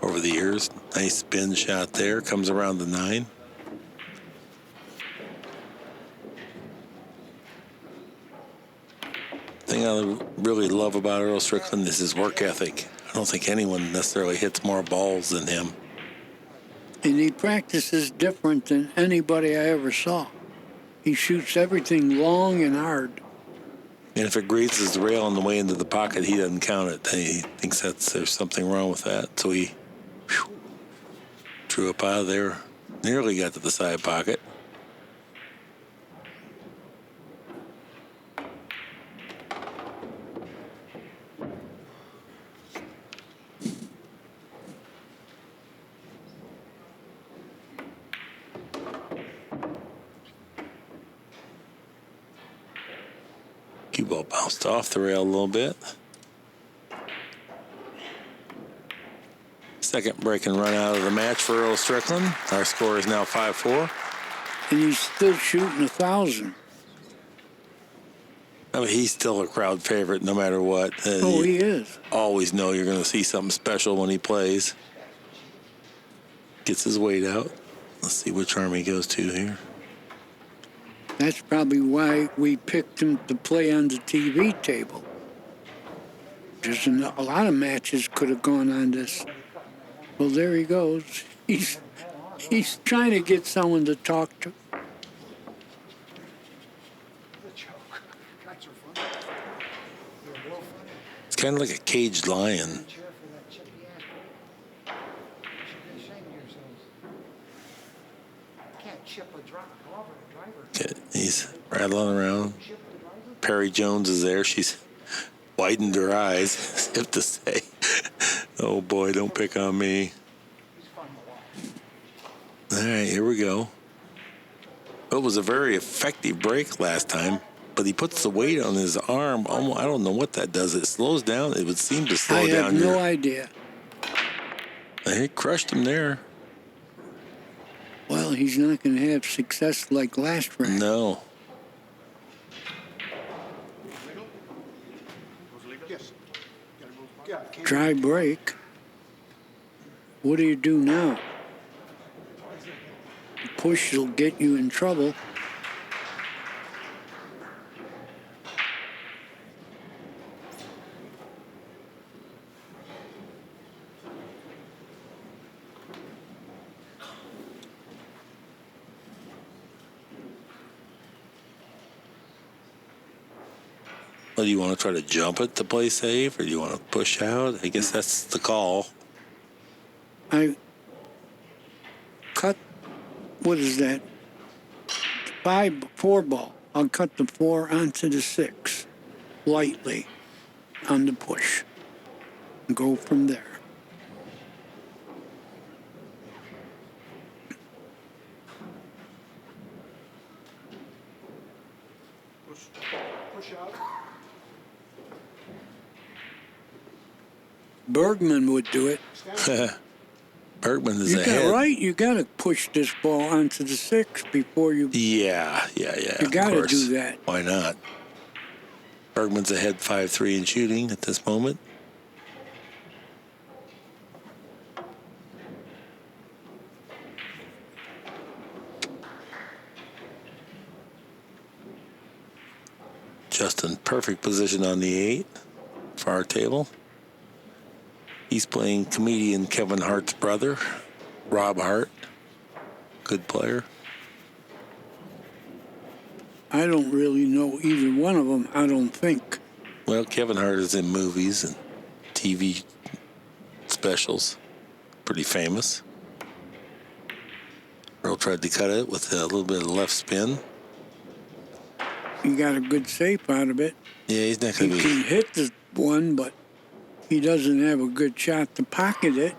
over the years. Nice spin shot there. Comes around the 9. Thing I really love about Earl Strickland is his work ethic. I don't think anyone necessarily hits more balls than him. And he practices different than anybody I ever saw. He shoots everything long and hard. And if it grazes the rail on the way into the pocket, he doesn't count it. He thinks there's something wrong with that. So he drew up out of there, nearly got to the side pocket. Cue ball bounced off the rail a little bit. Second break and run out of the match for Earl Strickland. Our score is now 5-4. And he's still shooting 1,000. I mean, he's still a crowd favorite no matter what. Oh, he is. Always know you're going to see something special when he plays. Gets his weight out. Let's see which arm he goes to here. That's probably why we picked him to play on the TV table. Just a lot of matches could have gone on this. Well, there he goes. He's trying to get someone to talk to. It's kind of like a caged lion. Okay, he's rattling around. Perry Jones is there. She's widened her eyes, as if to say, oh boy, don't pick on me. All right, here we go. It was a very effective break last time, but he puts the weight on his arm. I don't know what that does. It slows down. It would seem to slow I down. have no idea. He crushed him there. Well, he's not going to have success like last round. No. Dry break. What do you do now? The push will get you in trouble. Well, do you want to try to jump it to play safe, or do you want to push out? I guess that's the call. I cut, what is that? 4 ball. I'll cut the 4 onto the 6 lightly on the push and go from there. Push out. Bergman would do it. Bergman is ahead. Right, you got to push this ball onto the 6 before you. Yeah. You got to do that. Why not? Bergman's ahead 5-3 in shooting at this moment. Justin, perfect position on the 8 for our table. He's playing comedian Kevin Hart's brother, Rob Hart. Good player. I don't really know either one of them, I don't think. Well, Kevin Hart is in movies and TV specials. Pretty famous. Earl tried to cut it with a little bit of left spin. He got a good shape out of it. Yeah, he's not He going to can be... hit the one, but he doesn't have a good shot to pocket it.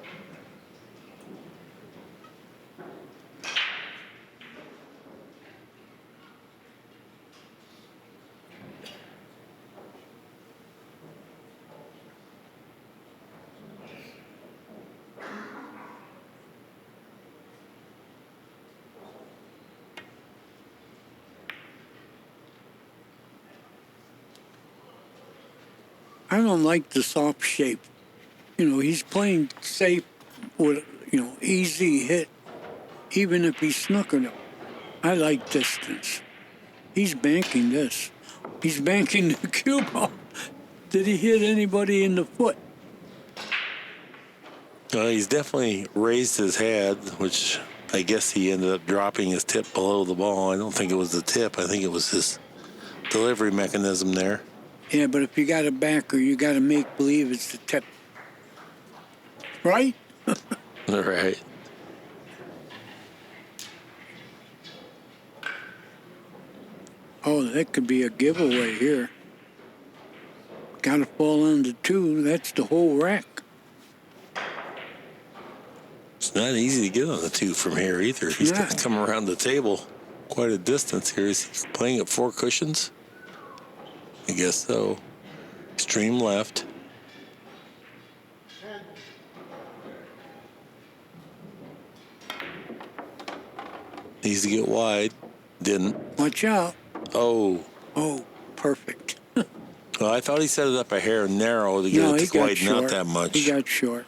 I don't like the soft shape. You know, he's playing safe with, easy hit, even if he snookered him. I like distance. He's banking this. He's banking the cue ball. Did he hit anybody in the foot? He's definitely raised his head, which I guess he ended up dropping his tip below the ball. I don't think it was the tip. I think it was his delivery mechanism there. Yeah, but if you got a backer, you got to make believe it's the tip. Right? Right. Oh, that could be a giveaway here. Got to fall on the 2. That's the whole rack. It's not easy to get on the 2 from here either. He's got to come around the table quite a distance here. Is he playing at 4 cushions? I guess so. Extreme left. Needs to get wide. Didn't. Watch out. Oh. Oh, perfect. Well, I thought he set it up a hair narrow to get it to widen out that much. He got short.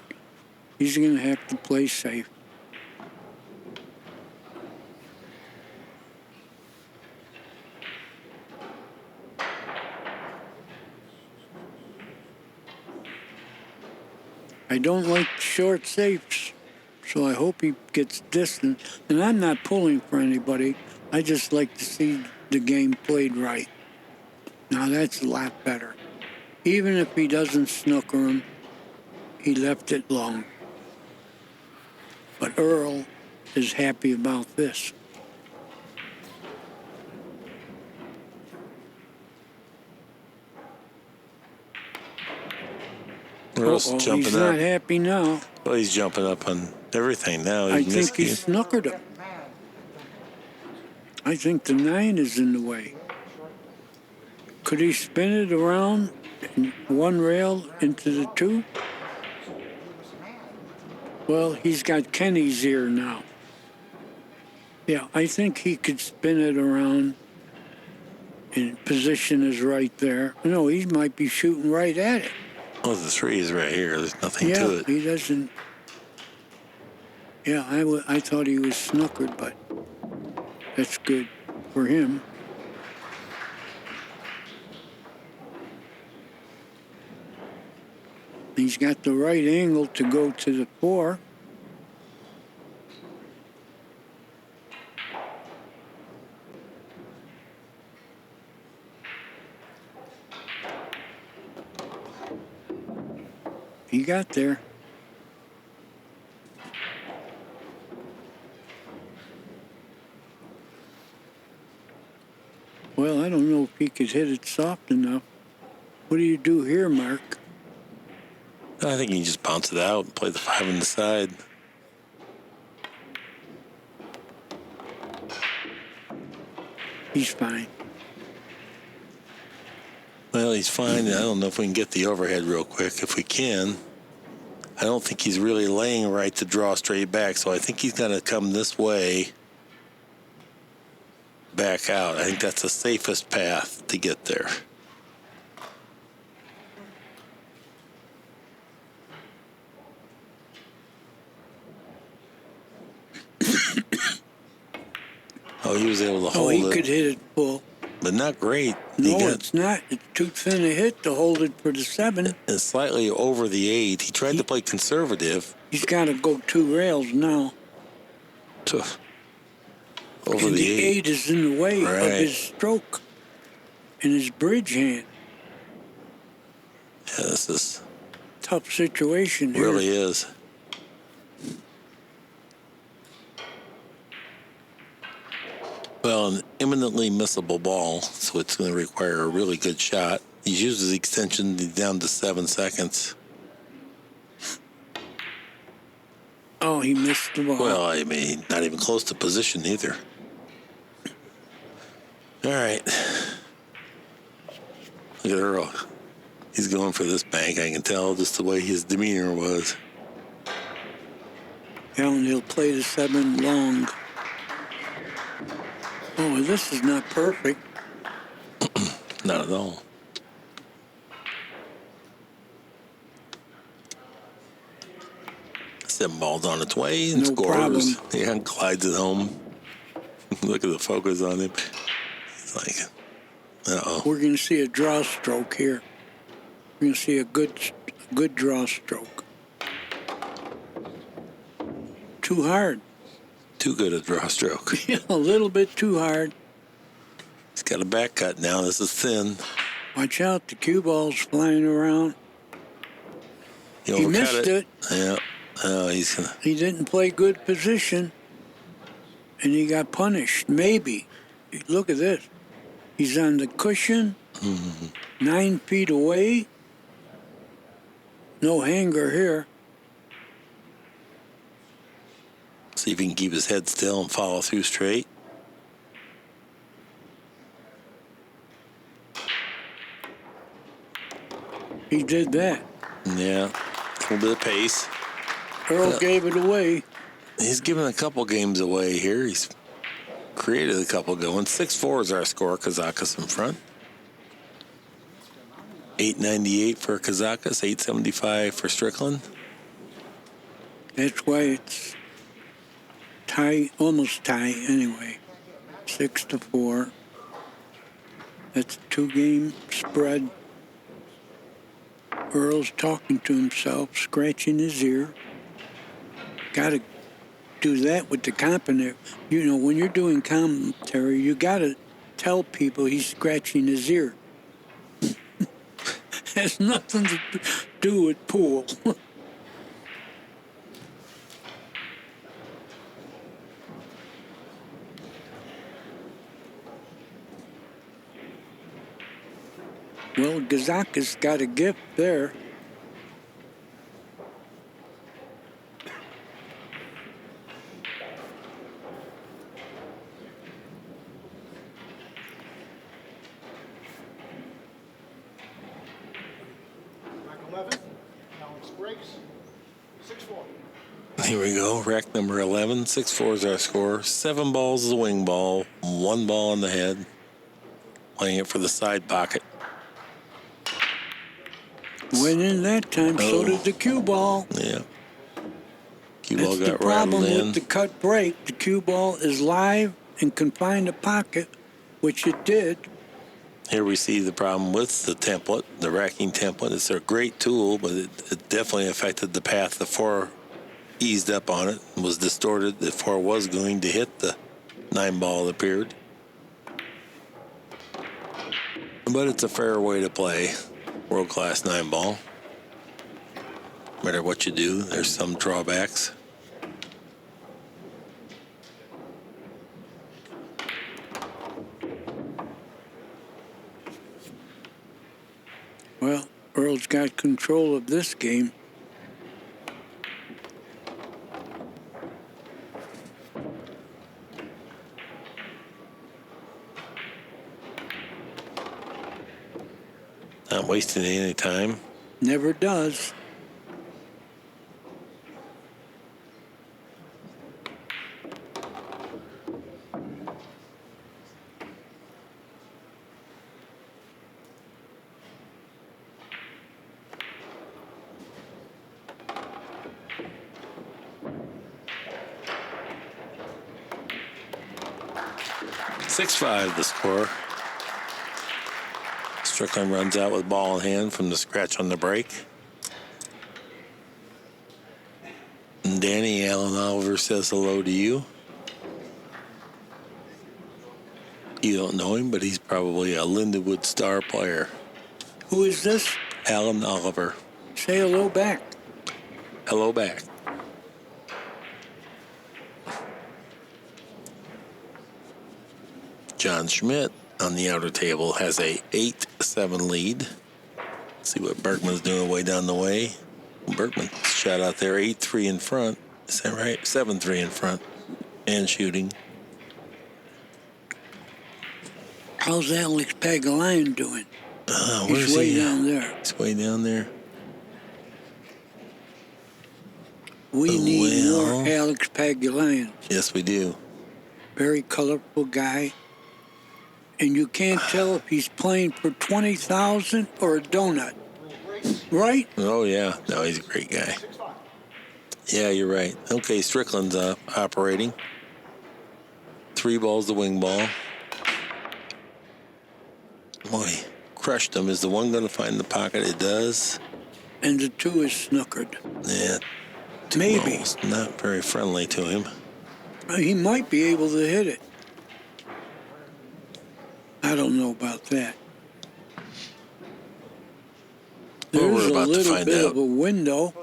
He's going to have to play safe. I don't like short safes, so I hope he gets distance. And I'm not pulling for anybody. I just like to see the game played right. Now that's a lot better. Even if he doesn't snooker him, he left it long. But Earl is happy about this. Earl's Uh-oh, jumping he's up. not happy now. Well, he's jumping up on everything now. I He's think he miscued. snookered him. I think the 9 is in the way. Could he spin it around in one rail into the 2? Well, he's got Kenny's ear now. Yeah, I think he could spin it around and position is right there. No, he might be shooting right at it. Oh, the 3 is right here. There's nothing Yeah, to it. he doesn't. Yeah, I thought he was snookered, but that's good for him. He's got the right angle to go to the 4. He got there. Well, I don't know if he could hit it soft enough. What do you do here, Mark? I think you can just bounce it out and play the 5 on the side. He's fine. Well, he's fine. I don't know if we can get the overhead real quick. If we can, I don't think he's really laying right to draw straight back, so I think he's going to come this way, back out. I think that's the safest path to get there. Oh, he was able to hold He it, could hit it full. but not great. No, it's not. It's too thin a hit to hold it for the 7. It's slightly over the 8. He tried to play conservative. He's got to go 2 rails now. Over And the 8. 8 is in the way Right. of his stroke and his bridge hand. Yeah, this is Tough situation here. really is. Well, an imminently missable ball, so it's going to require a really good shot. He's used his extension down to 7 seconds. Oh, he missed the ball. Well, I mean, not even close to position either. All right. Look at Earl. He's going for this bank. I can tell just the way his demeanor was. Yeah, and he'll play the 7 long. Oh, this is not perfect. Not at all. Seven ball's on its way and No scores. problem. Yeah, glides it home. Look at the focus on him. He's like, uh-oh. We're going to see a draw stroke here. We're going to see a good draw stroke. Too hard. Too good a draw stroke. A little bit too hard. He's got a back cut now. This is thin. Watch out, the cue ball's flying around. He He overcut missed it. Yeah. Oh, he's going to... He didn't play good position, and he got punished. Maybe. Look at this. He's on the cushion, 9 feet away. No hanger here. See if he can keep his head still and follow through straight. He did that. Yeah. A little bit of pace. Earl gave it away. He's given a couple games away here. He's created a couple good ones. 6-4 is our score. Kazakis in front. 898 for Kazakis. 875 for Strickland. That's why it's tie, almost tie anyway. 6-4. That's a 2-game spread. Earl's talking to himself, scratching his ear. Got to do that with the commentary. You know, when you're doing commentary, you got to tell people he's scratching his ear. Has nothing to do with pool. Well, Kazakis got a gift there. Rack 11, Alex breaks, 6-4. Here we go. Rack number 11. 6-4 is our score. 7 balls is a wing ball. 1 ball on the head. Playing it for the side pocket. Went in that time, so Oh. did the cue ball. Yeah. Cue ball That's the got problem rattled in. with the cut break. The cue ball is live and can find a pocket, which it did. Here we see the problem with the template, the racking template. It's a great tool, but it definitely affected the path. The 4 eased up on it, was distorted. The 4 was going to hit the 9 ball, it appeared. But it's a fair way to play world-class 9 ball. No matter what you do, there's some drawbacks. Well, Earl's got control of this game. Not wasting any time. Never does. Six 5 the score. Strickland runs out with ball in hand from the scratch on the break. And Danny Allen Oliver says hello to you. You don't know him, but he's probably a Lindenwood star player. Who is this? Alan Oliver. Say hello back. Hello back. John Schmidt on the outer table has a 8-7 lead. See what Bergman's doing way down the way. Bergman shot out there 8-3 in front. Is that right? 7-3 in front and shooting. How's Alex Pagulayan doing? Where's He's way he? down there. He's way down there. We need Well. more Alex Pagulayan. Yes, we do. Very colorful guy. And you can't tell if he's playing for 20,000 or a donut. Right? Oh, yeah. No, he's a great guy. Yeah, you're right. Okay, Strickland's operating. 3 balls the wing ball. Boy, crushed him. Is the 1 going to find the pocket? It does. And the 2 is snookered. Yeah. 2 Maybe. balls. Not very friendly to him. He might be able to hit it. I don't know about that. Well, There's we're a about to little find bit out. of a window.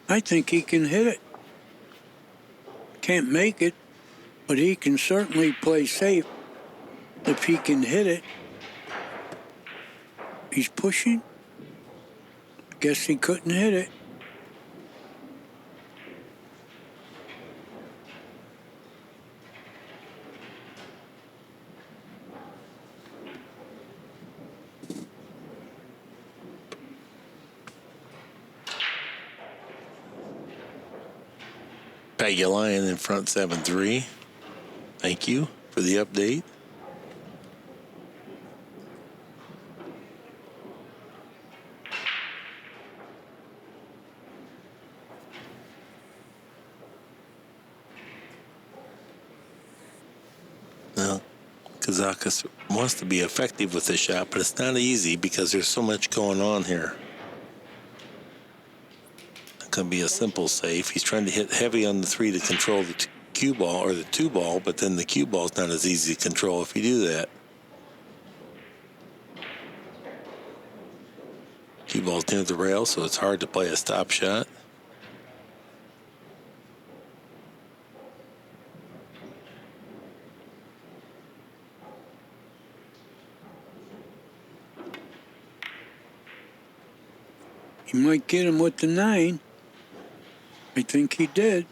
I think he can hit it. Can't make it, but he can certainly play safe if he can hit it. He's pushing. Guess he couldn't hit it. Pagulayan in front 7-3. Thank you for the update. Well, Kazakis wants to be effective with this shot, but it's not easy because there's so much going on here. going to be a simple safe. He's trying to hit heavy on the 3 to control the cue ball or the 2 ball, but then the cue ball is not as easy to control if you do that. Cue ball's near the rail, so it's hard to play a stop shot. He might get him with the 9. I think he did.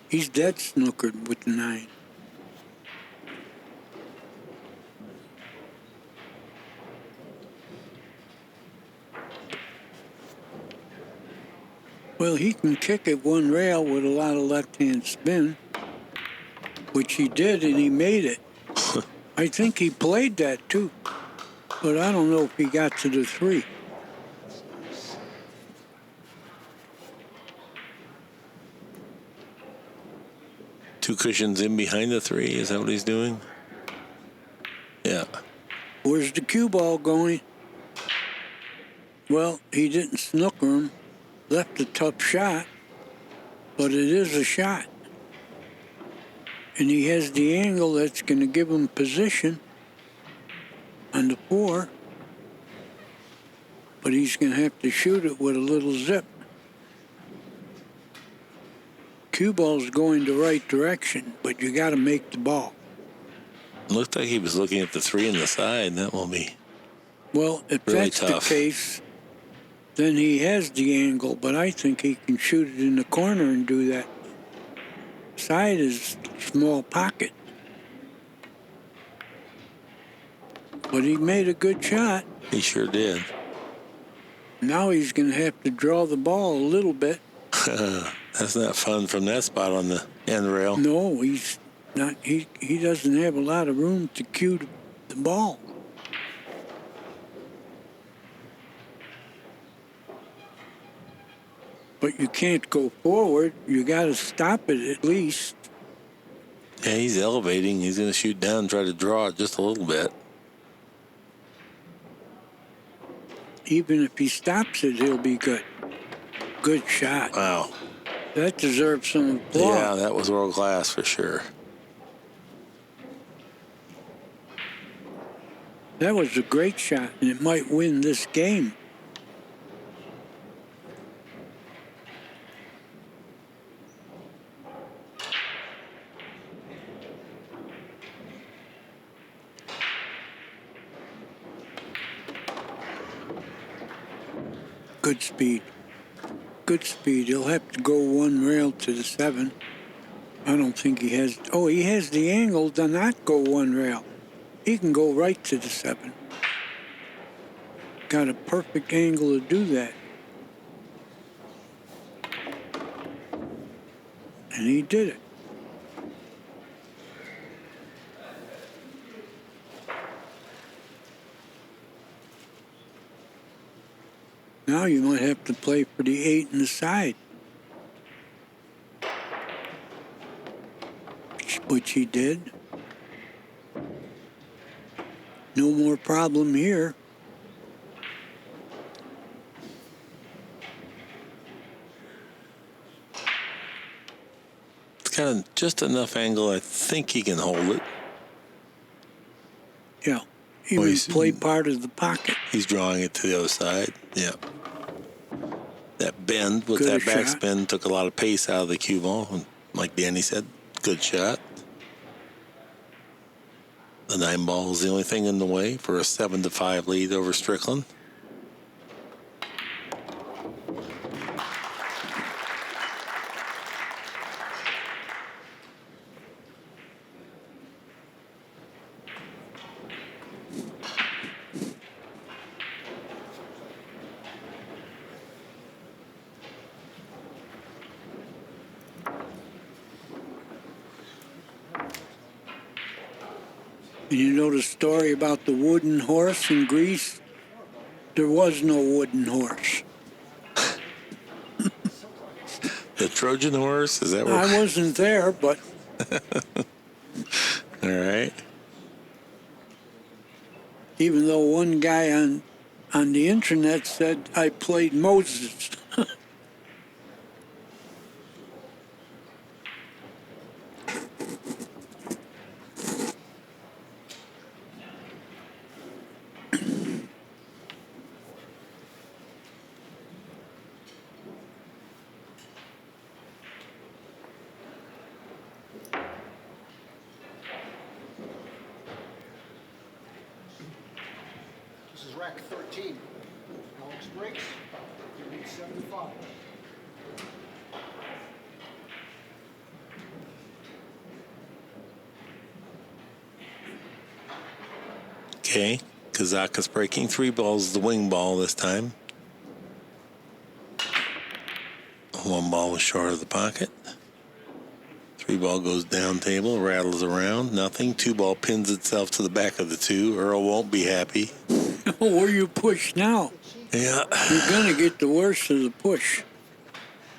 He's dead snookered with the 9. Well, he can kick at one rail with a lot of left-hand spin, which he did, and he made it. I think he played that, too. But I don't know if he got to the 3. Two cushions in behind the 3, is that what he's doing? Yeah. Where's the cue ball going? Well, he didn't snooker him. Left a tough shot, but it is a shot. And he has the angle that's going to give him position on the 4. But he's going to have to shoot it with a little zip. Cue ball's going the right direction, but you got to make the ball. Looked like he was looking at the 3 in the side. That will be Well, if really that's tough. the case, then he has the angle, but I think he can shoot it in the corner and do that. Side is small pocket. But he made a good shot. He sure did. Now he's going to have to draw the ball a little bit. That's not fun from that spot on the end rail. No, he's not. He doesn't have a lot of room to cue the ball. But you can't go forward. You got to stop it at least. Yeah, he's elevating. He's going to shoot down and try to draw it just a little bit. Even if he stops it, he'll be good. Good shot. Wow. That deserves some applause. Yeah, that was world class for sure. That was a great shot, and it might win this game. Good speed. Good speed. He'll have to go one rail to the 7. I don't think he has. Oh, he has the angle to not go one rail. He can go right to the 7. Got a perfect angle to do that. And he did it. Now you might have to play for the 8 in the side. Which he did. No more problem here. It's got just enough angle. I think he can hold it. Yeah. He Well, would he's- play part of the pocket. He's drawing it to the other side. Yeah. That bend with Good that shot. backspin took a lot of pace out of the cue ball. And like Danny said, good shot. The 9 ball is the only thing in the way for a 7-5 lead over Strickland. And you know the story about the wooden horse in Greece? There was no wooden horse. The Trojan horse, is that what? I wasn't there, but All right. even though one guy on the internet said I played Moses. rack 13. Alex breaks. You need 75. Okay, Kazakis breaking 3 balls, the wing ball this time. 1 ball was short of the pocket. 3 ball goes down table, rattles around, nothing. 2 ball pins itself to the back of the 2. Earl won't be happy. Where you push now? Yeah. You're going to get the worst of the push.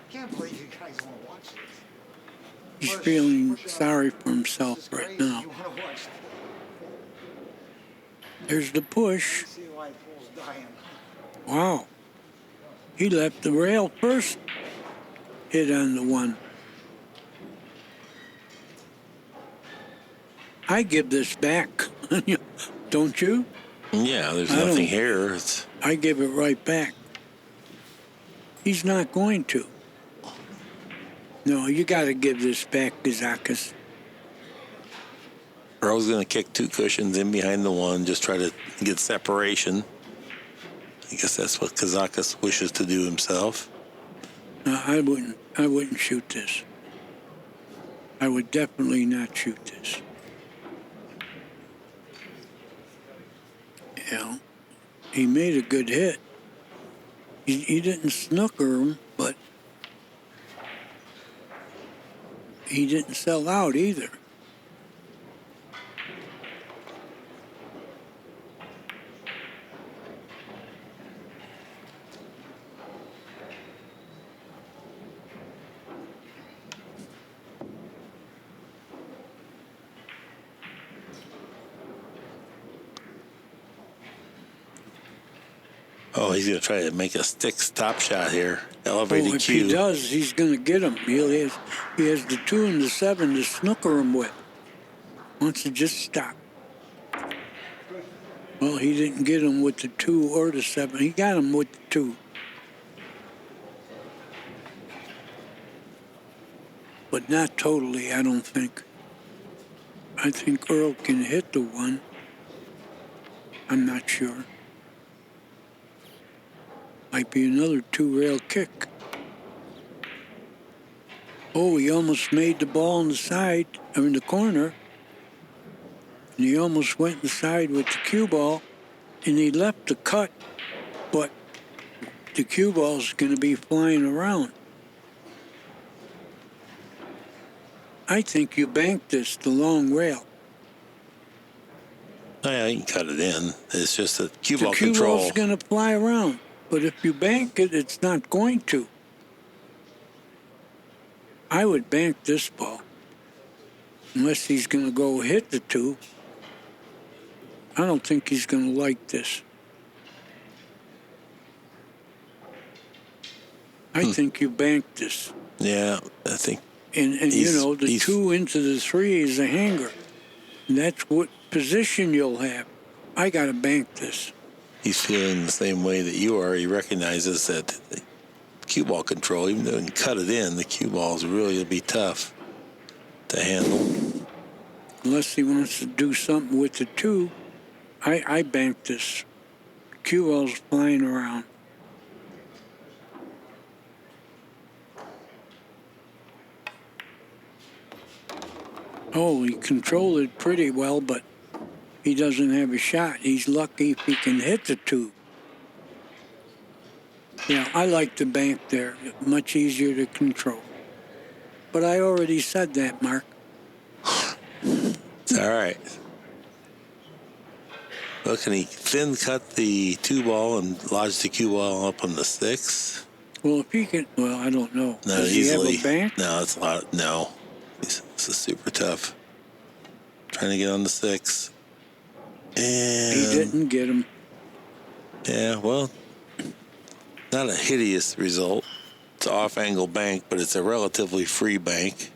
Can't believe you guys want to watch this. He's feeling sorry for himself right now. You want to watch this. There's the push. See why Paul's dying. Wow. He left the rail first. Hit on the 1. I give this back. Don't you? Yeah, there's I nothing don't- here. It's I give it right back. He's not going to. No, you got to give this back, Kazakis. Earl's going to kick 2 cushions in behind the 1, just try to get separation. I guess that's what Kazakis wishes to do himself. No, I wouldn't shoot this. I would definitely not shoot this. Yeah, he made a good hit. He didn't snooker him, but he didn't sell out either. Oh, he's going to try to make a stick stop shot here. Elevated Oh, if cue. he does, he's going to get him. He has the 2 and the 7 to snooker him with. Wants to just stop. Well, he didn't get him with the 2 or the 7. He got him with the 2. But not totally, I don't think. I think Earl can hit the 1. I'm not sure. Might be another 2-rail kick. Oh, he almost made the ball on the side, or in the corner. And he almost went inside with the cue ball, and he left the cut, but the cue ball's going to be flying around. I think you banked this, the long rail. Oh, yeah, you can cut it in. It's just a cue The ball cue control. ball's going to fly around, but if you bank it, it's not going to. I would bank this ball, unless he's going to go hit the 2. I don't think he's going to like this. I think you bank this. Yeah, I think. And you He's- know, the he's- 2 into the 3 is a hanger. And that's what position you'll have. I got to bank this. He's feeling the same way that you are. He recognizes that the cue ball control, even though he can cut it in, the cue ball is really going to be tough to handle. Unless he wants to do something with the 2, I bank this. Cue ball's flying around. Oh, he controlled it pretty well, but he doesn't have a shot. He's lucky if he can hit the 2. Yeah, I like the bank there. Much easier to control. But I already said that, Mark. It's all right. Well, can he thin cut the 2 ball and lodge the cue ball up on the 6? Well, if he can, well, I don't know. Not Does easily. he have a bank? No, it's a lot. No, this is super tough. Trying to get on the 6, and He didn't get him. Yeah, well, not a hideous result. It's an off-angle bank, but it's a relatively free bank.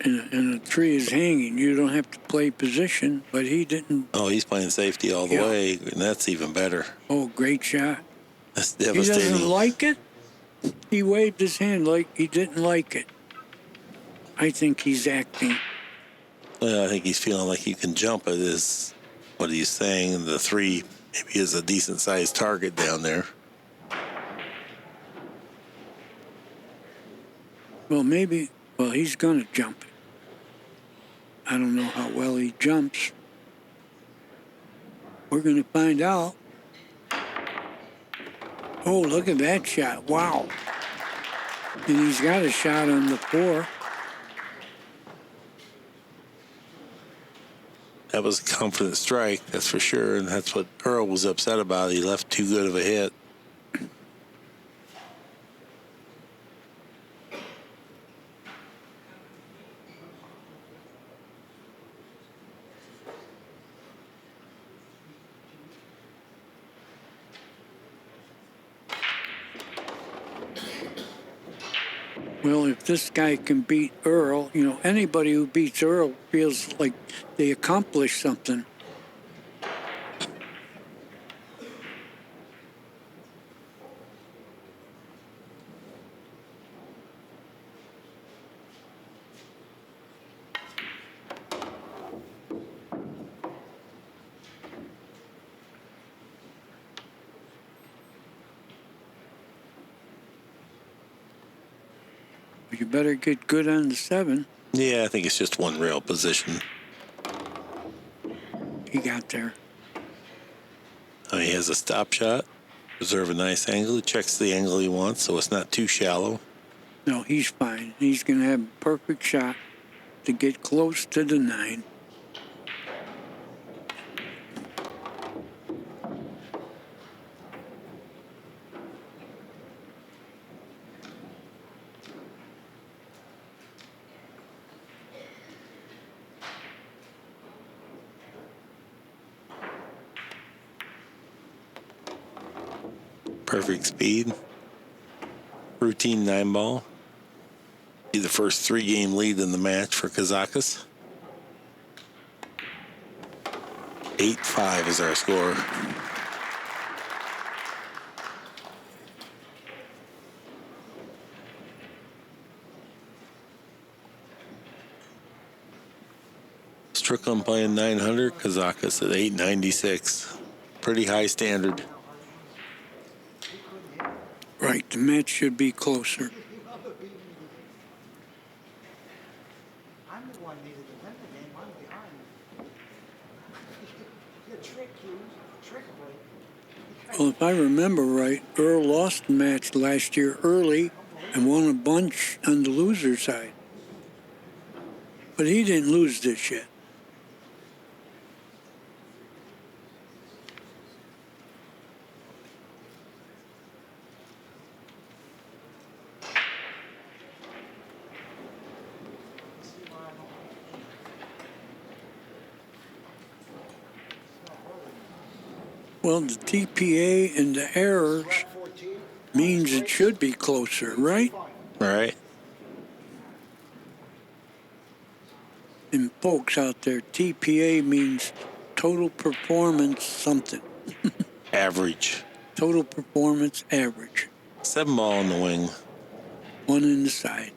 And a 3 is hanging. You don't have to play position, but he didn't. Oh, he's playing safety all the Yeah. way, and that's even better. Oh, great shot. That's He devastating. doesn't like it. He waved his hand like he didn't like it. I think he's acting. Well, I think he's feeling like he can jump it is what he's saying. The 3 Maybe he has a decent-sized target down there. Well, maybe. Well, he's going to jump it. I don't know how well he jumps. We're going to find out. Oh, look at that shot. Wow. And he's got a shot on the 4. That was a confident strike, that's for sure, and that's what Earl was upset about. He left too good of a hit. Well, if this guy can beat Earl, you know, anybody who beats Earl feels like they accomplished something. You better get good on the 7. Yeah, I think it's just one rail position. He got there. He has a stop shot, reserve a nice angle. He checks the angle he wants, so it's not too shallow. No, he's fine. He's going to have a perfect shot to get close to the 9. Perfect speed. Routine 9-ball. Be the first 3-game lead in the match for Kazakis. 8-5 is our score. Strickland playing 900, Kazakis at 896. Pretty high standard. Right, the match should be closer. I'm the one needed to win the game. I'm behind. You trick, Hughes. Trick break. Well, if I remember right, Earl lost the match last year early and won a bunch on the loser side. But he didn't lose this yet. Well, the TPA and the errors means it should be closer, right? All right. And folks out there, TPA means total performance something. Average. Total performance average. 7-ball on the wing. 1 in the side.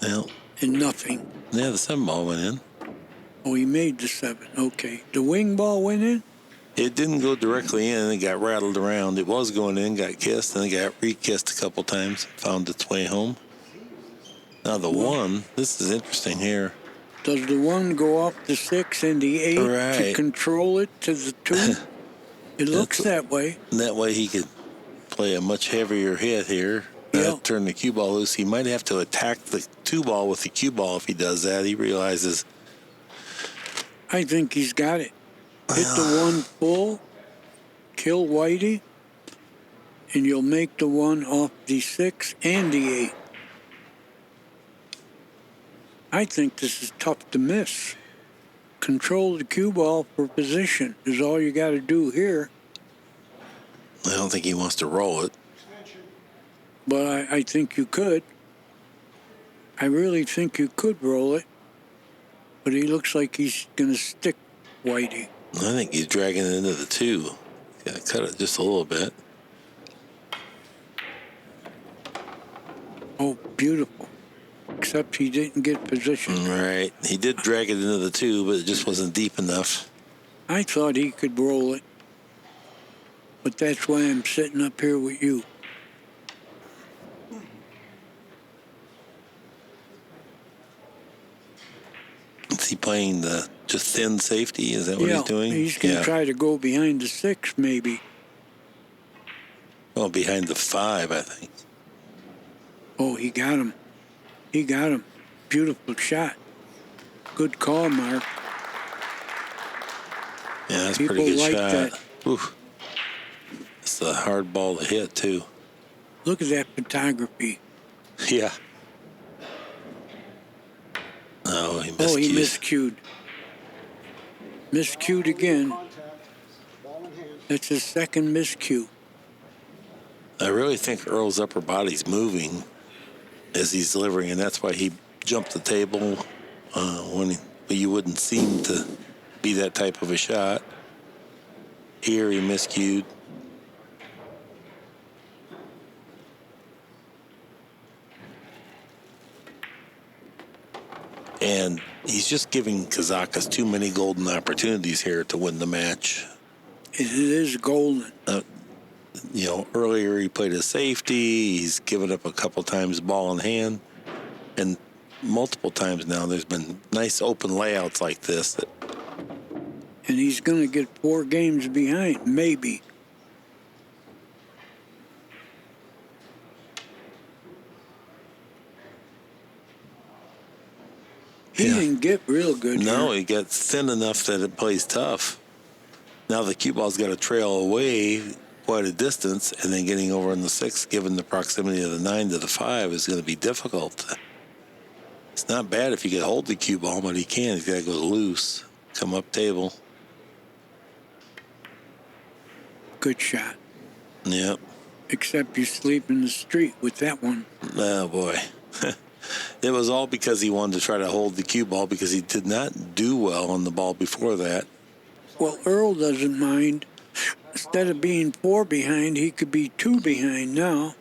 Well, And nothing. yeah, the 7-ball went in. Oh, he made the 7. Okay. The wing ball went in? It didn't go directly in. It got rattled around. It was going in, got kissed, and it got re-kissed a couple times. Found its way home. Now the 1, this is interesting here. Does the 1 go off the 6 and the 8 to Right. control it to the 2? It looks That's- that way. That way he could play a much heavier hit here. Yeah. Turn the cue ball loose. He might have to attack the 2-ball with the cue ball if he does that. He realizes, I think he's got it. Hit the 1 full, kill Whitey, and you'll make the 1 off the 6 and the 8. I think this is tough to miss. Control the cue ball for position is all you got to do here. I don't think he wants to roll it. But I think you could. I really think you could roll it. But he looks like he's going to stick Whitey. I think he's dragging it into the 2. Got to cut it just a little bit. Oh, beautiful. Except he didn't get position. Right. He did drag it into the 2, but it just wasn't deep enough. I thought he could roll it, but that's why I'm sitting up here with you. Is he playing the just thin safety? Is that what he's doing? He's going to try to go behind the 6, maybe. Well, behind the 5, I think. Oh, he got him. He got him. Beautiful shot. Good call, Mark. Yeah, that's a People pretty good like shot. that. Oof. It's a hard ball to hit, too. Look at that photography. Yeah. Oh, he miscued. Oh, he miscued. Miscued again. Ball in hand. That's his second miscue. I really think Earl's upper body's moving as he's delivering, and that's why he jumped the table but you wouldn't seem to be that type of a shot. Here he miscued. And he's just giving Kazakis too many golden opportunities here to win the match. It is golden. Earlier he played a safety. He's given up a couple times ball in hand. And multiple times now there's been nice open layouts like this. And he's going to get 4 games behind, maybe. He didn't get real good. No, here. he gets thin enough that it plays tough. Now the cue ball's got to trail away quite a distance, and then getting over in the 6, given the proximity of the 9 to the 5, is going to be difficult. It's not bad if you can hold the cue ball, but he can't. He's got to go loose, come up table. Good shot. Yep. Except you sleep in the street with that one. Oh, boy. It was all because he wanted to try to hold the cue ball because he did not do well on the ball before that. Well, Earl doesn't mind. Instead of being 4 behind, he could be 2 behind now.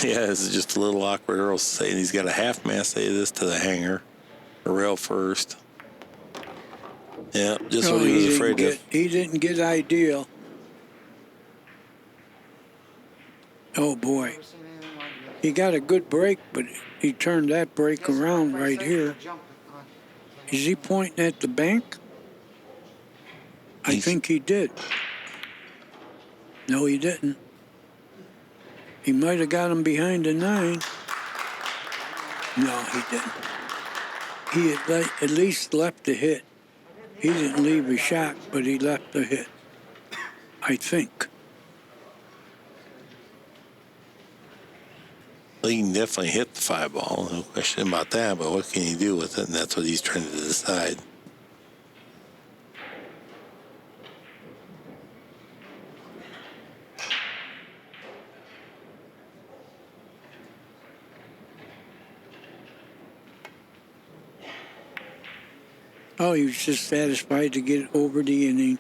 Yeah, this is just a little awkward. Earl's saying he's got a half mass say this to the hanger. A rail first. Yeah, just what he was afraid of. He didn't get ideal. Oh, boy. He got a good break, but he turned that break around right here. Is he pointing at the bank? I think he did. No, he didn't. He might have got him behind the 9. No, he didn't. He had at least left a hit. He didn't leave a shot, but he left a hit. I think. Well, he can definitely hit the 5 ball, no question about that, but what can he do with it? And that's what he's trying to decide. Oh, he was just satisfied to get over the inning.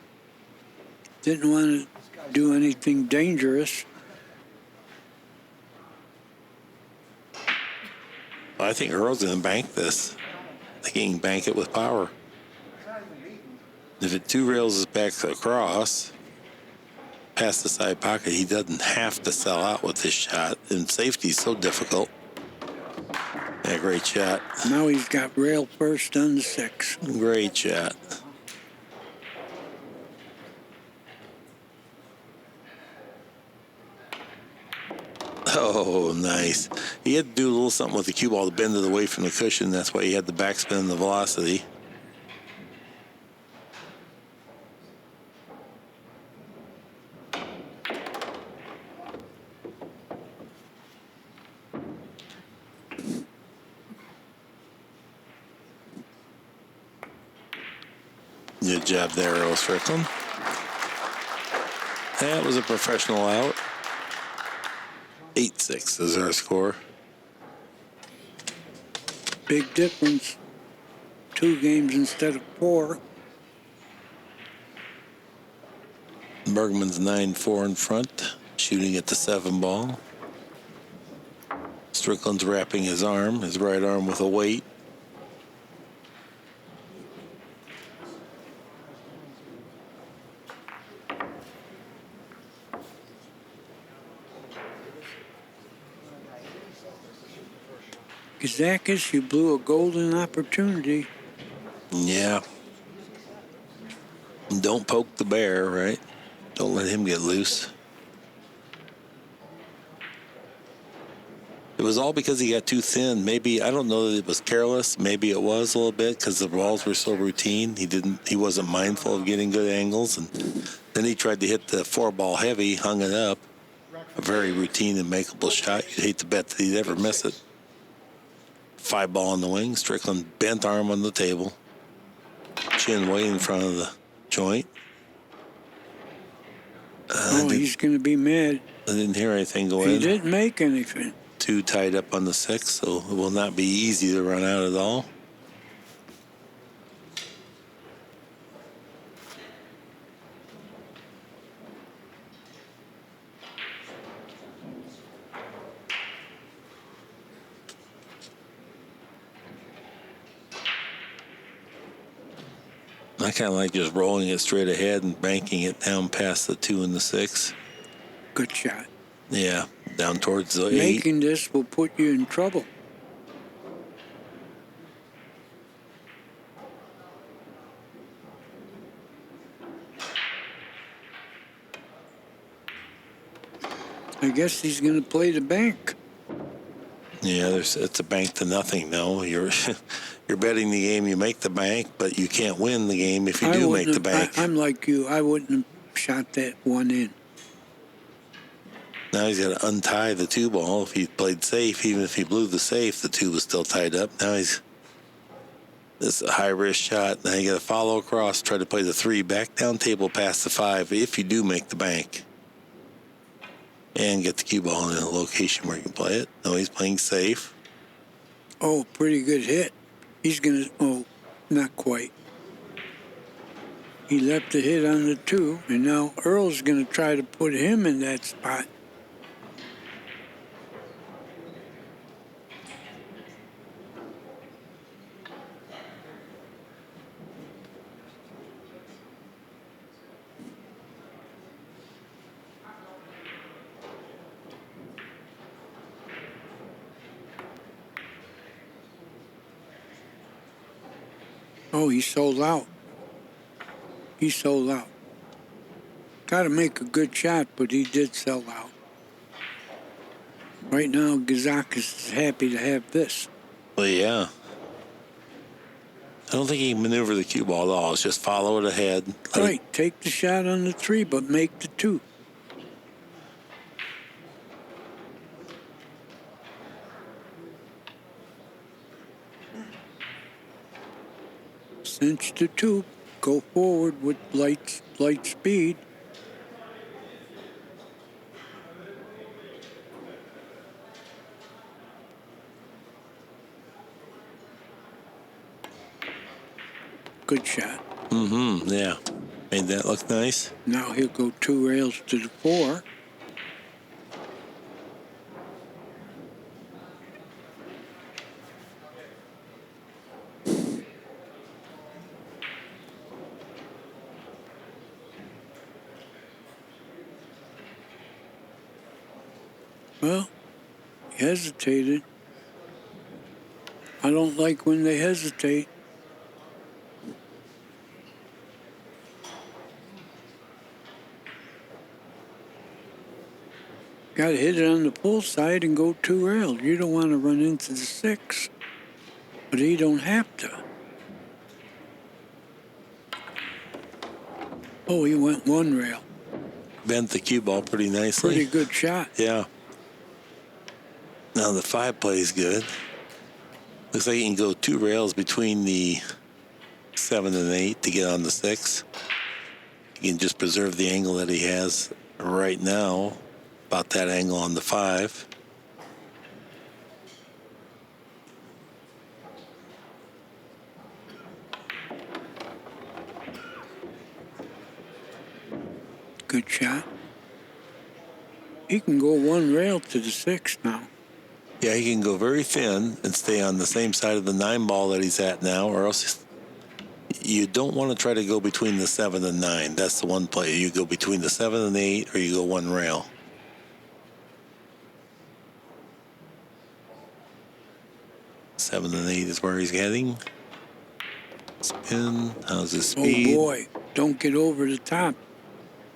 Didn't want to do anything dangerous. Well, I think Earl's going to bank this. I think he can bank it with power. If it 2 rails is back across, past the side pocket, he doesn't have to sell out with this shot. And safety's so difficult. Yeah, great shot. Now he's got rail first on the 6. Great shot. Oh, nice. He had to do a little something with the cue ball to bend it away from the cushion. That's why he had the backspin and the velocity. Good job there, Earl Strickland. That was a professional out. 8-6 is our score. Big difference. 2 games instead of 4. Bergman's 9-4 in front, shooting at the 7 ball. Strickland's wrapping his right arm with a weight. Kazakis, you blew a golden opportunity. Yeah. Don't poke the bear, right? Don't let him get loose. It was all because he got too thin. Maybe, I don't know that it was careless. Maybe it was a little bit because the balls were so routine. He wasn't mindful of getting good angles. And then he tried to hit the 4-ball heavy, hung it up. A very routine and makeable shot. You'd hate to bet that he'd ever miss it. 5-ball on the wing. Strickland bent arm on the table. Chin way in front of the joint. He's going to be mad. I didn't hear anything go in. He didn't make anything. 2 tied up on the 6, so it will not be easy to run out at all. I kind of like just rolling it straight ahead and banking it down past the 2 and the 6. Good shot. Yeah, down towards the 8. Making this will put you in trouble. I guess he's going to play the bank. Yeah, it's a bank to nothing. No, you're betting the game. You make the bank, but you can't win the game if you do make the bank. I'm like you. I wouldn't have shot that one in. Now he's got to untie the 2-ball. If he played safe, even if he blew the safe, the 2 was still tied up. Now this is a high-risk shot. Now you got to follow across, try to play the 3, back down table past the 5 if you do make the bank. And get the cue ball in a location where you can play it. No, he's playing safe. Oh, pretty good hit. He's going to, not quite. He left the hit on the 2, and now Earl's going to try to put him in that spot. Oh, he sold out. He sold out. Got to make a good shot, but he did sell out. Right now, Kazakis is happy to have this. Well, yeah. I don't think he can maneuver the cue ball at all. It's just follow it ahead. Right, take the shot on the 3, but make the 2. Cinch the 2, go forward with light speed. Good shot. Yeah. Made that look nice. Now he'll go 2 rails to the 4. Well, he hesitated. I don't like when they hesitate. Got to hit it on the pull side and go 2 rails. You don't want to run into the 6, but he don't have to. Oh, he went 1 rail. Bent the cue ball pretty nicely. Pretty good shot. Yeah. Now the 5 plays good. Looks like he can go 2 rails between the 7 and 8 to get on the 6. He can just preserve the angle that he has right now. About that angle on the 5. Good shot. He can go 1 rail to the 6 now. Yeah, he can go very thin and stay on the same side of the 9 ball that he's at now, or else you don't want to try to go between the 7 and 9. That's the one play. You go between the 7 and the 8, or you go one rail. Seven and 8 is where he's heading. Spin. How's his speed? Oh boy, don't get over the top.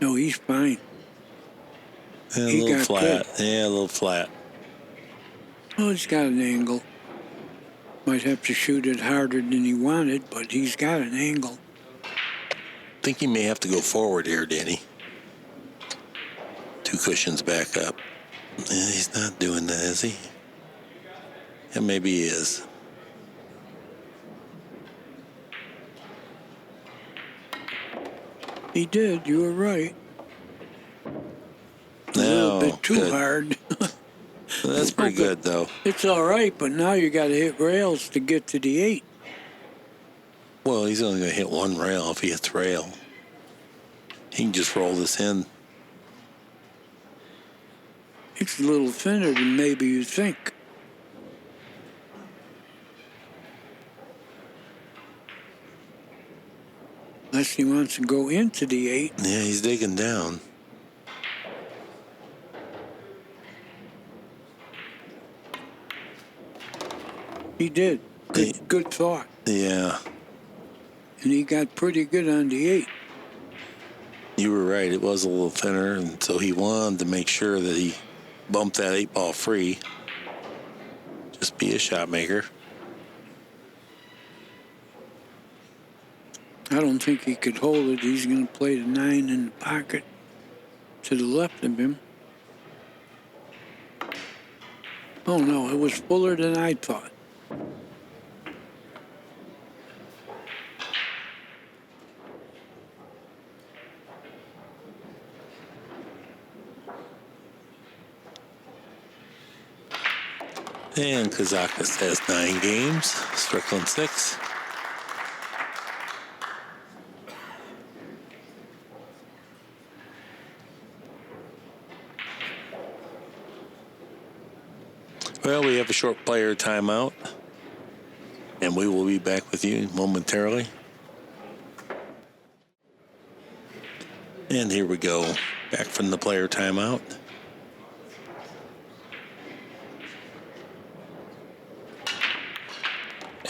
No, he's fine. Yeah, a He little got flat. good. Yeah, a little flat. Oh, he's got an angle. Might have to shoot it harder than he wanted, but he's got an angle. I think he may have to go forward here, Danny. 2 cushions back up. Yeah, he's not doing that, is he? Yeah, maybe he is. He did, you were right. A No, little bit too good. hard. That's pretty good, though. It's all right, but now you got to hit rails to get to the 8. Well, he's only going to hit one rail if he hits rail. He can just roll this in. It's a little thinner than maybe you think. Unless he wants to go into the 8. Yeah, he's digging down. He did. Good thought. Yeah, And he got pretty good on the 8. you were right. It was a little thinner, and so he wanted to make sure that he bumped that 8 ball free. Just be a shot maker. I don't think he could hold it. He's going to play the 9 in the pocket to the left of him. Oh, no, it was fuller than I thought. And Kazakis has 9 games. Strickland 6. Well, we have a short player timeout, and we will be back with you momentarily. And here we go, back from the player timeout.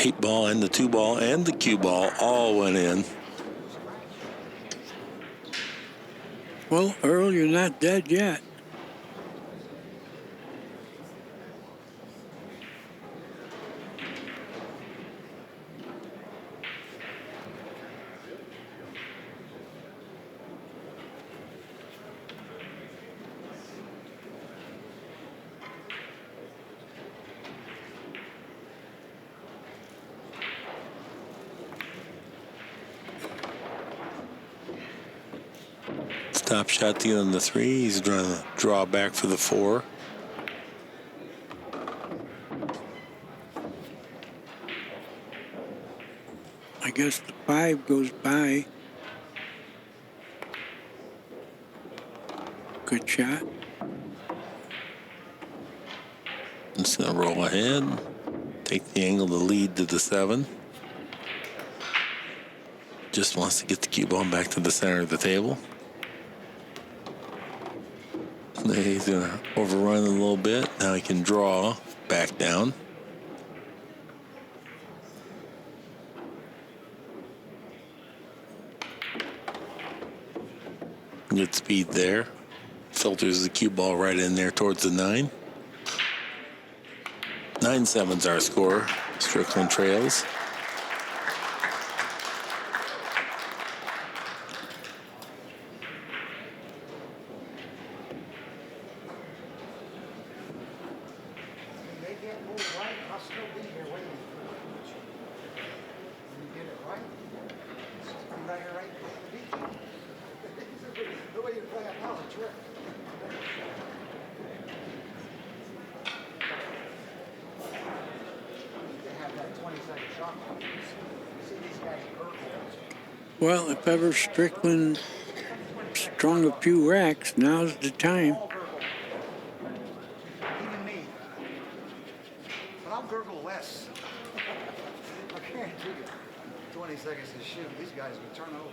Eight ball and the 2 ball and the cue ball all went in. Well, Earl, you're not dead yet. Top shot deal on the 3. He's trying to draw back for the 4. I guess the 5 goes by. Good shot. Just going to roll ahead. Take the angle to lead to the 7. Just wants to get the cue ball back to the center of the table. He's going to overrun a little bit. Now he can draw back down. Good speed there. Filters the cue ball right in there towards the 9. 9-7's our score. Strickland trails. They get moved right, I'll still be here waiting for you. When you get it right, be right here, right before the beach. The way you play it now is a trick. They have that 20-second shot clock. You see these guys curveballs. Well, if ever Strickland strung a few racks, now's the time. All verbal. Even me. the shoe. These guys would turn over.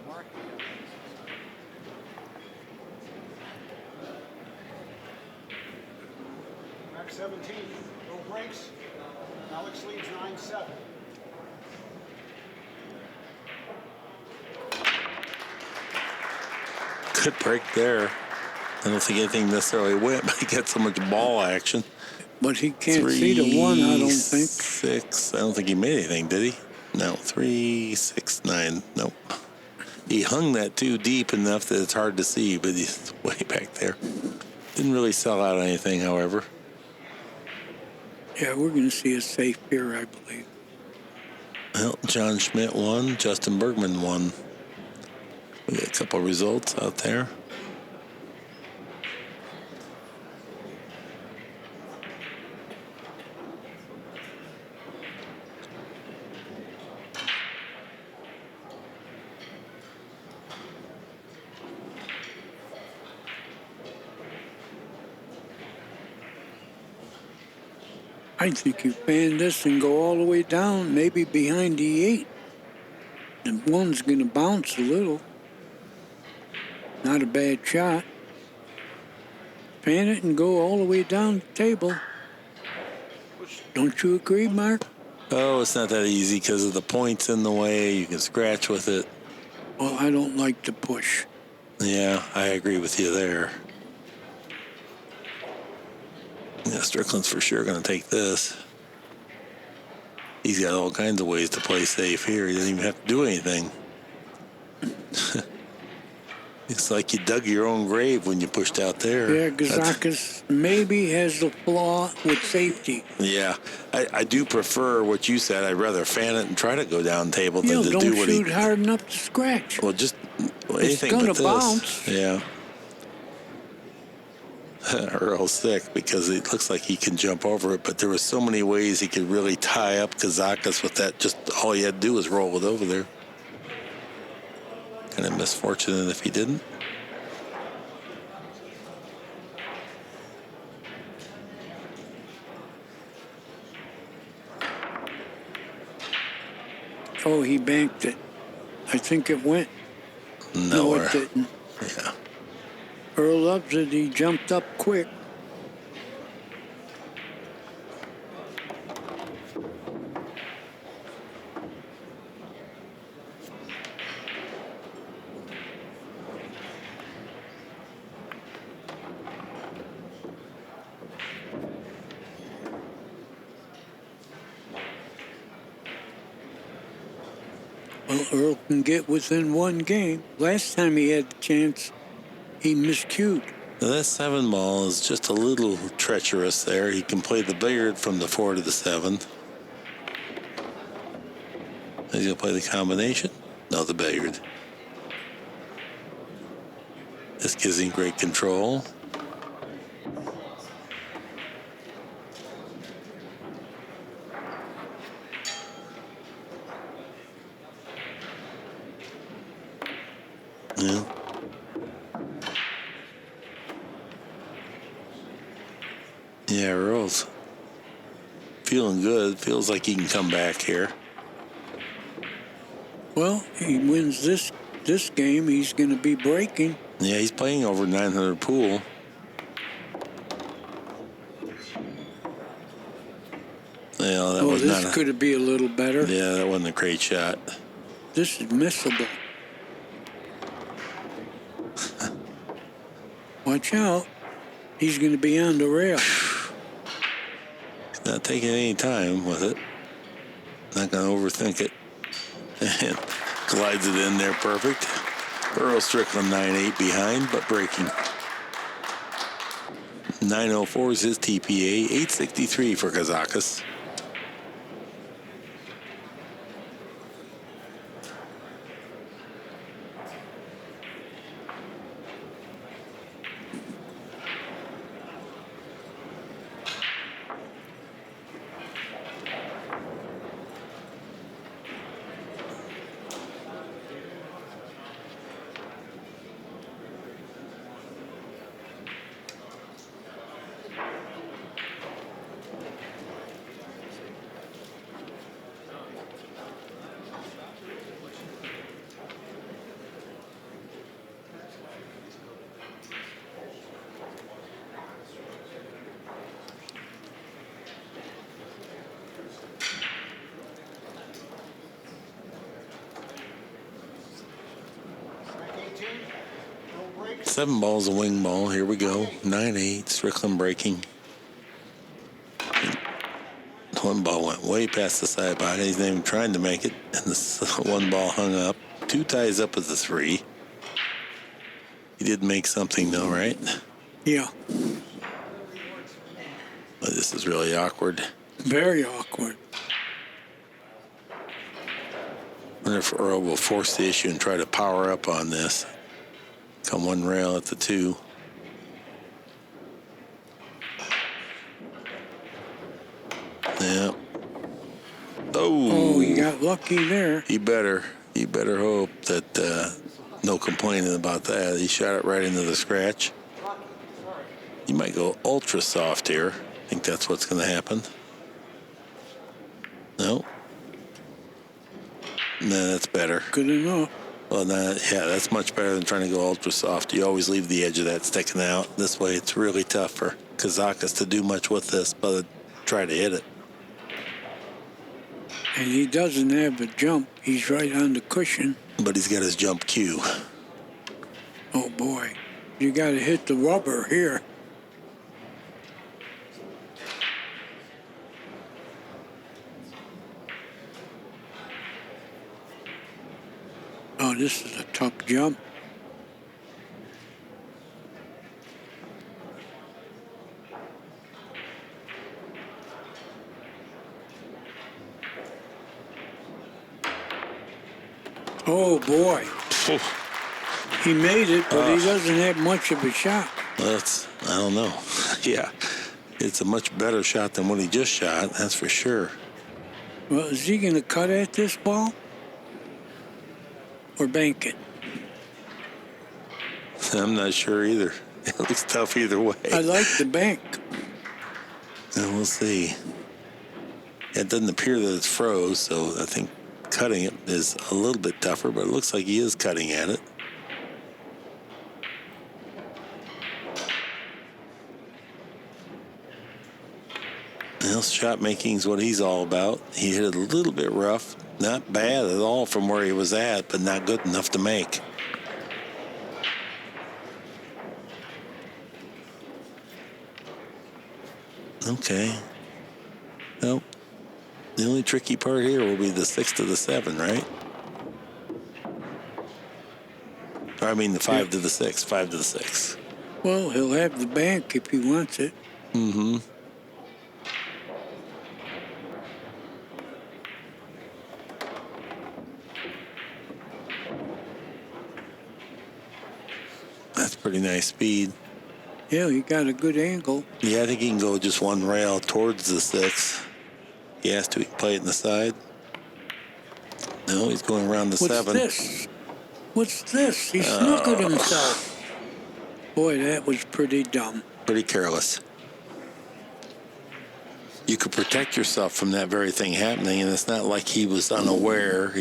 Mark. Back 17. No breaks. Alex leads 9-7. Good break there. I don't think anything necessarily went, but he got so much ball action. But he can't see the one, I don't think. 6. I don't think he made anything, did he? No. 3, 6, 9. Nope. He hung that too deep enough that it's hard to see, but he's way back there. Didn't really sell out anything, however. Yeah, we're going to see a safe here, I believe. Well, John Schmidt won. Justin Bergman won. We got a couple of results out there. I think you fan this and go all the way down, maybe behind the 8. And one's going to bounce a little. Not a bad shot. Fan it and go all the way down the table. Don't you agree, Mark? Oh, it's not that easy because of the points in the way. You can scratch with it. Well, I don't like to push. Yeah, I agree with you there. Yeah, Strickland's for sure going to take this. He's got all kinds of ways to play safe here. He doesn't even have to do anything. It's like you dug your own grave when you pushed out there. Yeah, Kazakis maybe has a flaw with safety. Yeah, I do prefer what you said. I'd rather fan it and try to go down table than to Don't do what shoot hard enough to scratch. Well, just It's anything going but to this. bounce. Yeah. Earl's sick because it looks like he can jump over it, but there were so many ways he could really tie up Kazakis with that. Just all he had to do was roll it over there. Kind of misfortunate if he didn't. Oh, he banked it. I think it went. No, Nowhere. it didn't. Yeah. Earl loves it. He jumped up quick. Well, Earl can get within one game. Last time he had the chance, he miscued. Now that 7 ball is just a little treacherous there. He can play the billiard from the 4 to the 7. He's going to play the combination? No, the billiard. This gives him great control. Yeah. Yeah, Earl's feeling good. Feels like he can come back here. Well, he wins this game. He's going to be breaking. Yeah, he's playing over 900 pool. Yeah, that was this not. could be a little better. Yeah, that wasn't a great shot. This is missable. Watch out. He's going to be on the rail. He's not taking any time with it. Not going to overthink it. And glides it in there perfect. Earl Strickland 9-8 behind, but breaking. 904 is his TPA. 863 for Kazakis. 7 ball's a wing ball. Here we go. 9-8. Strickland breaking. One ball went way past the side body. He's not even trying to make it. And this one ball hung up. 2 ties up with the 3. He did make something though, right? Yeah, But this is really awkward. very awkward. I wonder if Earl will force the issue and try to power up on this. Come one rail at the 2. Yeah. Oh, he got lucky there. He better hope that no complaining about that. He shot it right into the scratch. He might go ultra soft here. I think that's what's going to happen. No. No, that's better. Good enough. Well, yeah, that's much better than trying to go ultra soft. You always leave the edge of that sticking out. This way, it's really tough for Kazakis to do much with this, but try to hit it. And he doesn't have a jump. He's right on the cushion. But he's got his jump cue. Oh, boy. You got to hit the rubber here. Oh, this is a tough jump. Oh, boy. He made it, but he doesn't have much of a shot. Well, I don't know. Yeah, it's a much better shot than what he just shot, that's for sure. Well, is he going to cut at this ball? Or bank it? I'm not sure either. It looks tough either way. I like the bank. And we'll see. It doesn't appear that it's froze, so I think cutting it is a little bit tougher, but it looks like he is cutting at it. Well, shot making is what he's all about. He hit it a little bit rough. Not bad at all from where he was at, but not good enough to make. Okay. Well, the only tricky part here will be the 6 to the 7, right? Or, I mean the 5 to the 6, 5 to the 6. Well, he'll have the bank if he wants it. Mm-hmm. That's pretty nice speed. Yeah, he got a good angle. Yeah, I think he can go just one rail towards the 6. He has to play it in the side. No, he's going around the 7. What's this? He snookered himself. Boy, that was pretty dumb. Pretty careless. You could protect yourself from that very thing happening, and it's not like he was unaware.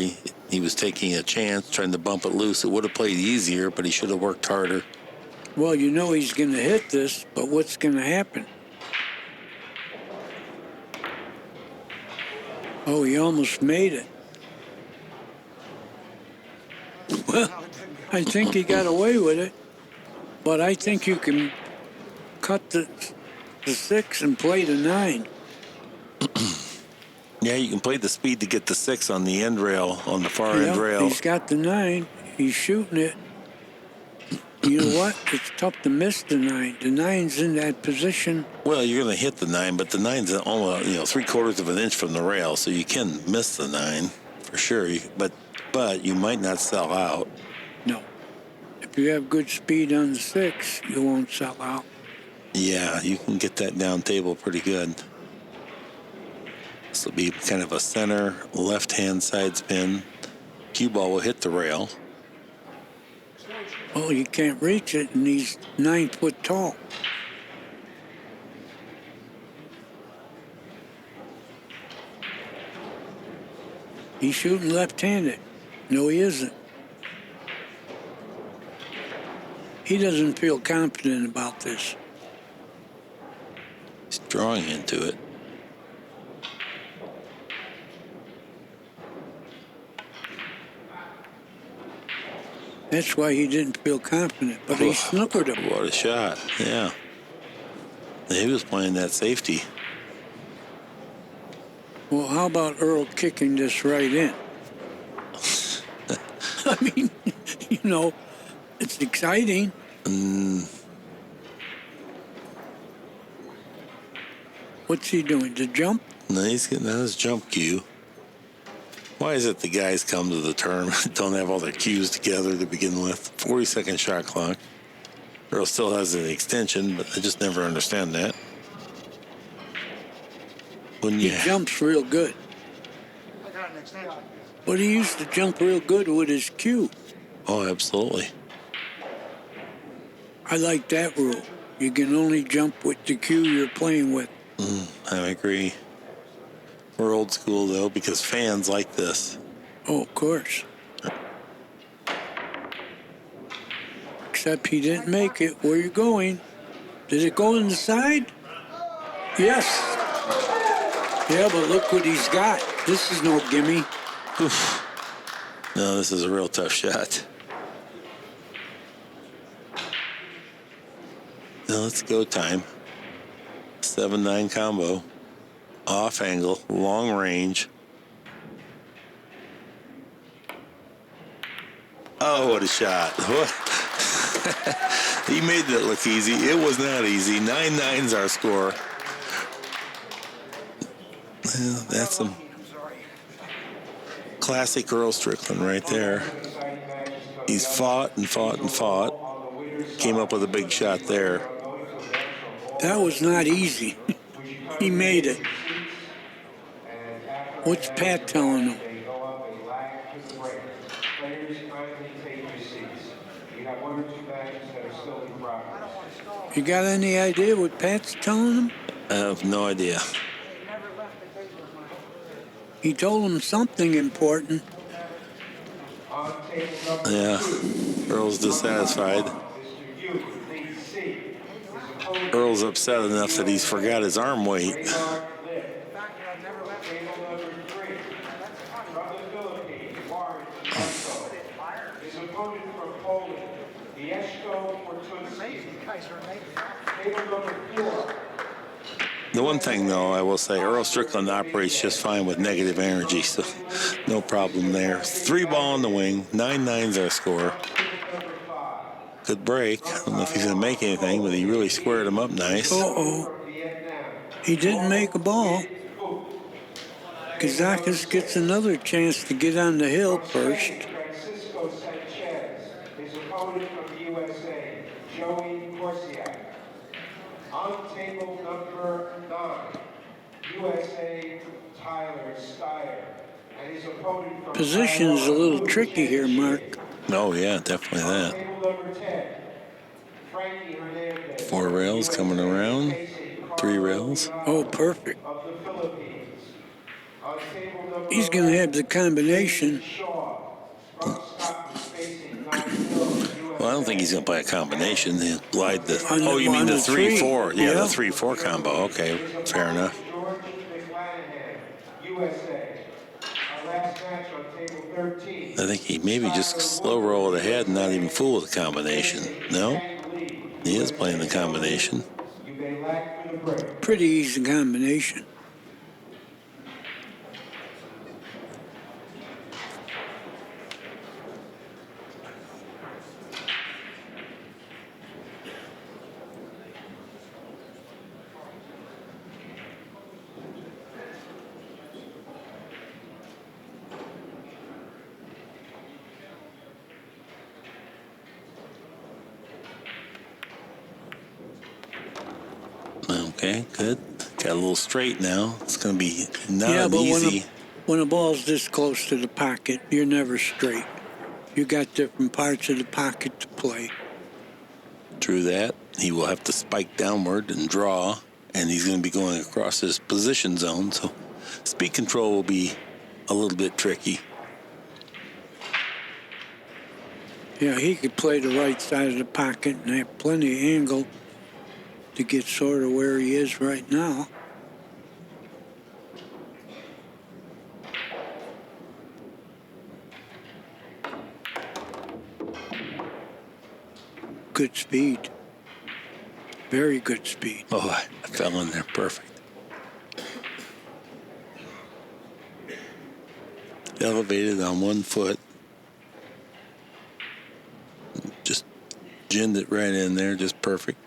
He was taking a chance, trying to bump it loose. It would have played easier, but he should have worked harder. Well, you know he's going to hit this, but what's going to happen? Oh, he almost made it. Well, I think he got away with it, but I think you can cut the 6 and play the 9. Yeah, you can play the speed to get the 6 on the end rail, on the far end rail. He's got the 9. He's shooting it. You know what? It's tough to miss the 9. The 9's in that position. Well, you're going to hit the 9, but the 9's almost 3/4 of an inch from the rail, so you can miss the 9 for sure. But you might not sell out. No. If you have good speed on the 6, you won't sell out. Yeah, you can get that down table pretty good. This will be kind of a center left-hand side spin. Cue ball will hit the rail. Oh, you can't reach it, and he's 9 foot tall. He's shooting left-handed. No, he isn't. He doesn't feel confident about this. He's drawing into it. That's why he didn't feel confident, but he snookered him. What a shot. Yeah. He was playing that safety. Well, how about Earl kicking this right in? I mean, you know, it's exciting. What's he doing? The jump? No, he's getting on his jump cue. Why is it the guys come to the tournament don't have all their cues together to begin with? 40-second shot clock. Earl still has an extension, but I just never understand that. When He you jumps real good. I got an extension. But he used to jump real good with his cue. Oh, absolutely. I like that rule. You can only jump with the cue you're playing with. I agree. We're old school, though, because fans like this. Oh, of course. Except he didn't make it. Where you going? Did it go in the side? Yes. Yeah, but look what he's got. This is no gimme. Oof. No, this is a real tough shot. Now let's go time. 7-9 combo. Off angle, long range. Oh, what a shot. He made that look easy. It was not easy. 9-9's our score. Well, that's some classic Earl Strickland right there. He's fought and fought and fought. Came up with a big shot there. That was not easy. He made it. What's Pat telling him? You got any idea what Pat's telling him? I have no idea. He told him something important. Yeah, Earl's dissatisfied. Earl's upset enough that he's forgot his arm weight. The one thing, though, I will say, Earl Strickland operates just fine with negative energy, so no problem there. 3-ball in the wing, 9-9's our score. Good break. I don't know if he's going to make anything, but he really squared him up nice. Uh-oh. He didn't make a ball. Kazakis gets another chance to get on the hill first. On table number 9, USA Tyler Steyer, and his opponent from Position's a little tricky here, Mark. Oh, yeah, definitely that. table number 10, Frankie Hernandez. 4 rails coming around. 3 rails. Oh, perfect. Of the Philippines. On table number He's going to have the combination. Shaw from Scotland facing 9-0. Well, I don't think he's going to play a combination. He'll glide the... On the- Oh, you mean on the the 3-4? three. Yeah, the Yeah. 3-4 combo. Okay, fair enough. George McClanahan, USA. Our last match on table 13. I think he maybe just slow roll it ahead and not even fool with the combination. No? He is playing the combination. You may lack for the break. Pretty easy combination. Okay, good. Got a little straight now. It's going to be not Yeah, but easy. when a ball's this close to the pocket, you're never straight. You got different parts of the pocket to play. True that. He will have to spike downward and draw, and he's going to be going across his position zone, so speed control will be a little bit tricky. Yeah, he could play the right side of the pocket and have plenty of angle to get sort of where he is right now. good speed. Very good speed. Oh, I fell in there perfect. Elevated on 1 foot. Just ginned it right in there, just perfect.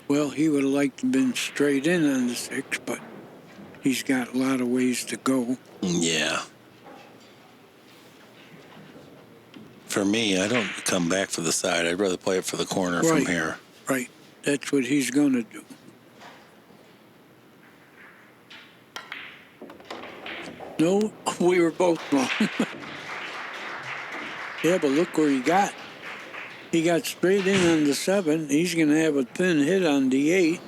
Well, he would have liked to have been straight in on the 6, but he's got a lot of ways to go. Yeah. For me, I don't come back for the side. I'd rather play it for the corner from here. Right. That's what he's going to do. No, we were both wrong. Yeah, but look where he got. He got straight in on the 7. He's going to have a thin hit on the 8.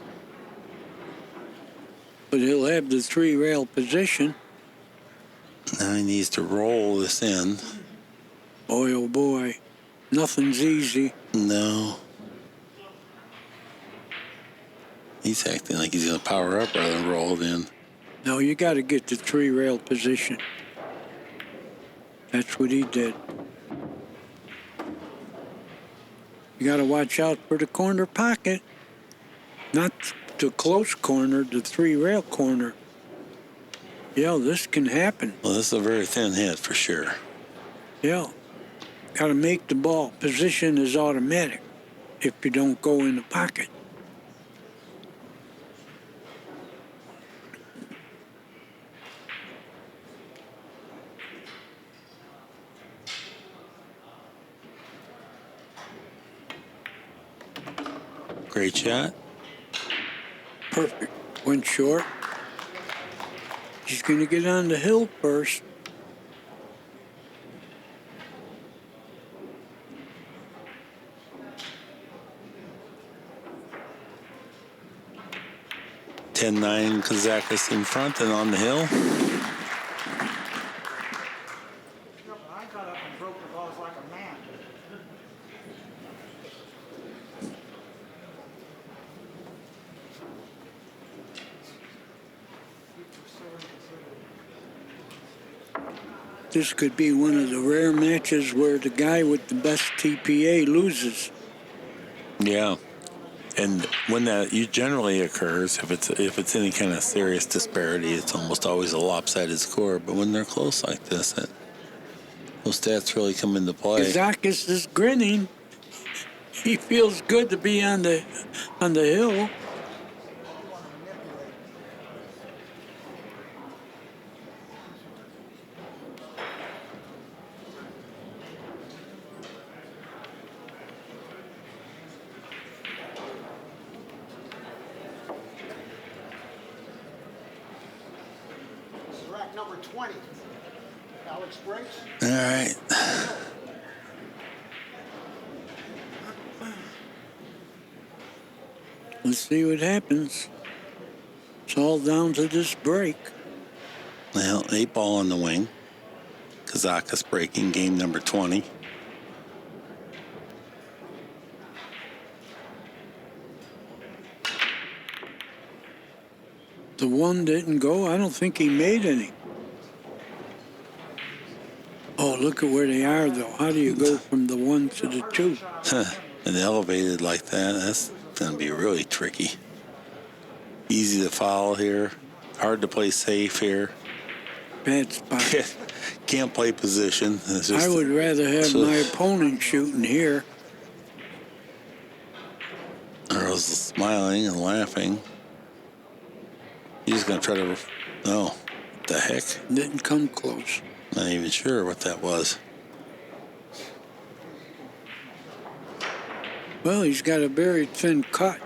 But he'll have the 3 rail position. Now he needs to roll this in. Boy, oh boy. Nothing's easy. No. He's acting like he's going to power up rather than roll it in. No, you got to get the 3 rail position. That's what he did. You got to watch out for the corner pocket. Not the close corner, the 3 rail corner. Yeah, this can happen. Well, this is a very thin hit for sure. Yeah. Got to make the ball. Position is automatic if you don't go in the pocket. Great shot. Perfect. Went short. He's going to get on the hill first. (10-9) Kazakis in front and on the hill. I got up and broke the balls like a man. This could be one of the rare matches where the guy with the best TPA loses. Yeah. And when that generally occurs, if it's any kind of serious disparity, it's almost always a lopsided score. But when they're close like this, those stats really come into play. Kazakis is grinning. He feels good to be on the hill. This is rack number 20. Alex breaks. All right. Let's see what happens. It's all down to this break. Well, 8 ball on the wing. Kazakis breaking game number 20. The 1 didn't go. I don't think he made any. Oh, look at where they are, though. How do you go from the 1 to the 2? And elevated like that, that's going to be really tricky. Easy to foul here. Hard to play safe here. Bad spot. Can't play position. It's just, I would rather have my opponent shooting here. Earl's smiling and laughing. He's going to try to... Oh, what the heck? Didn't come close. Not even sure what that was. Well, he's got a very thin cut.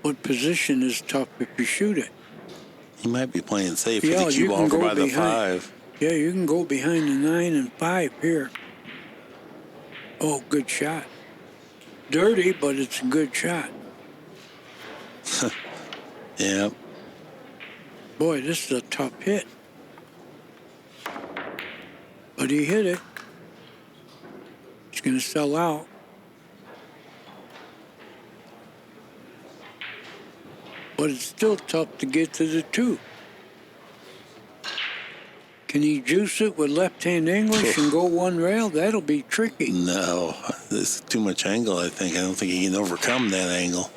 But position is tough if you shoot it. He might be playing safe Yeah, with the you cue can over go by the behind. 5. Yeah, you can go behind the 9 and 5 here. Oh, good shot. Dirty, but it's a good shot. Yeah. Boy, this is a tough hit. But he hit it. He's going to sell out. but it's still tough to get to the 2. Can he juice it with left-hand English and go 1 rail? That'll be tricky. No, there's too much angle, I think. I don't think he can overcome that angle.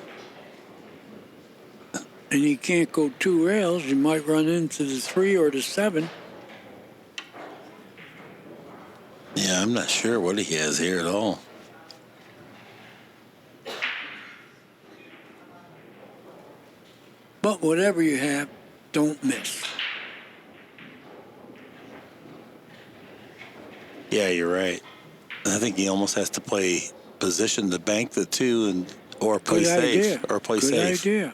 And he can't go 2 rails. You might run into the 3 or the 7. Yeah, I'm not sure what he has here at all. But whatever you have, don't miss. Yeah, you're right. I think he almost has to play position to bank the 2 or play Good safe. idea. Or play Good safe. idea.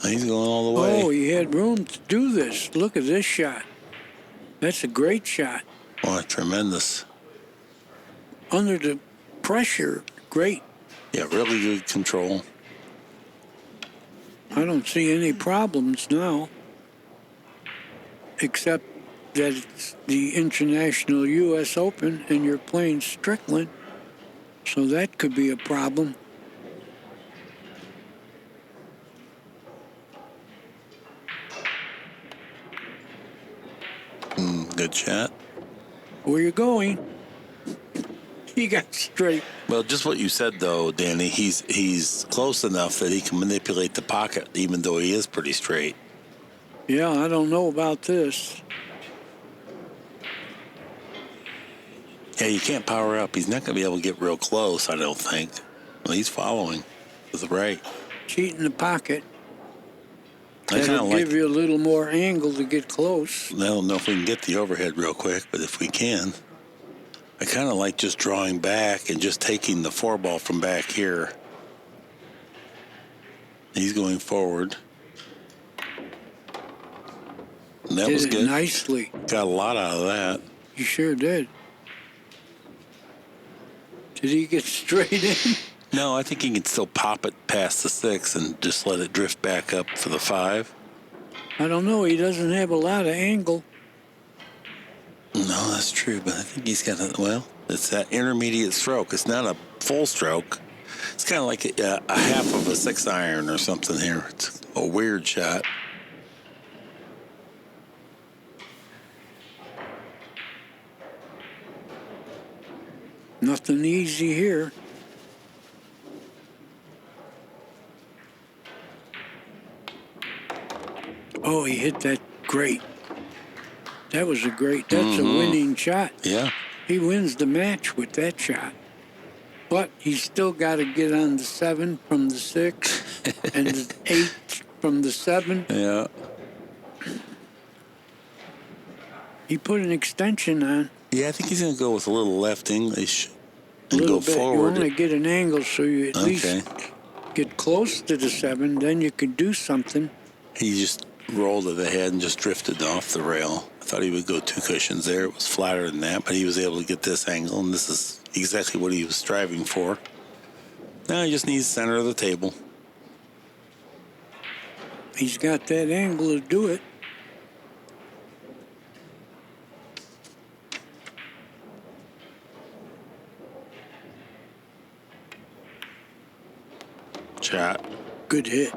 He's going all the way. Oh, he had room to do this. Look at this shot. That's a great shot. Oh, tremendous. Under the pressure, great. Yeah, really good control. I don't see any problems now, except that it's the International U.S. Open and you're playing Strickland, so that could be a problem. Good shot. Where you going? He got straight. Well, just what you said, though, Danny, he's close enough that he can manipulate the pocket, even though he is pretty straight. Yeah, I don't know about this. Yeah, you can't power up. He's not going to be able to get real close, I don't think. Well, he's following with the right. Cheat in the pocket. I kind That'll of give like. you a little more angle to get close. I don't know if we can get the overhead real quick, but if we can, I kind of like just drawing back and just taking the 4-ball from back here. He's going forward. And that Did was it good. nicely. Got a lot out of that. You sure did. Did he get straight in? No, I think he can still pop it past the 6 and just let it drift back up for the 5. I don't know. He doesn't have a lot of angle. No, that's true, but I think he's got it's that intermediate stroke. It's not a full stroke. It's kind of like a half of a 6-iron or something here. It's a weird shot. Nothing easy here. Oh, he hit that great. That was that's a winning shot. Yeah. He wins the match with that shot. But he's still got to get on the 7 from the 6 and the 8 from the 7. Yeah. He put an extension on. Yeah, I think he's going to go with a little left English A and little go bit. forward. You want to get an angle so you at Okay. least get close to the 7. Then you can do something. He just rolled it ahead and just drifted off the rail. I thought he would go 2 cushions there. It was flatter than that, but he was able to get this angle, and this is exactly what he was striving for. Now he just needs center of the table. He's got that angle to do it. Shot. Good hit.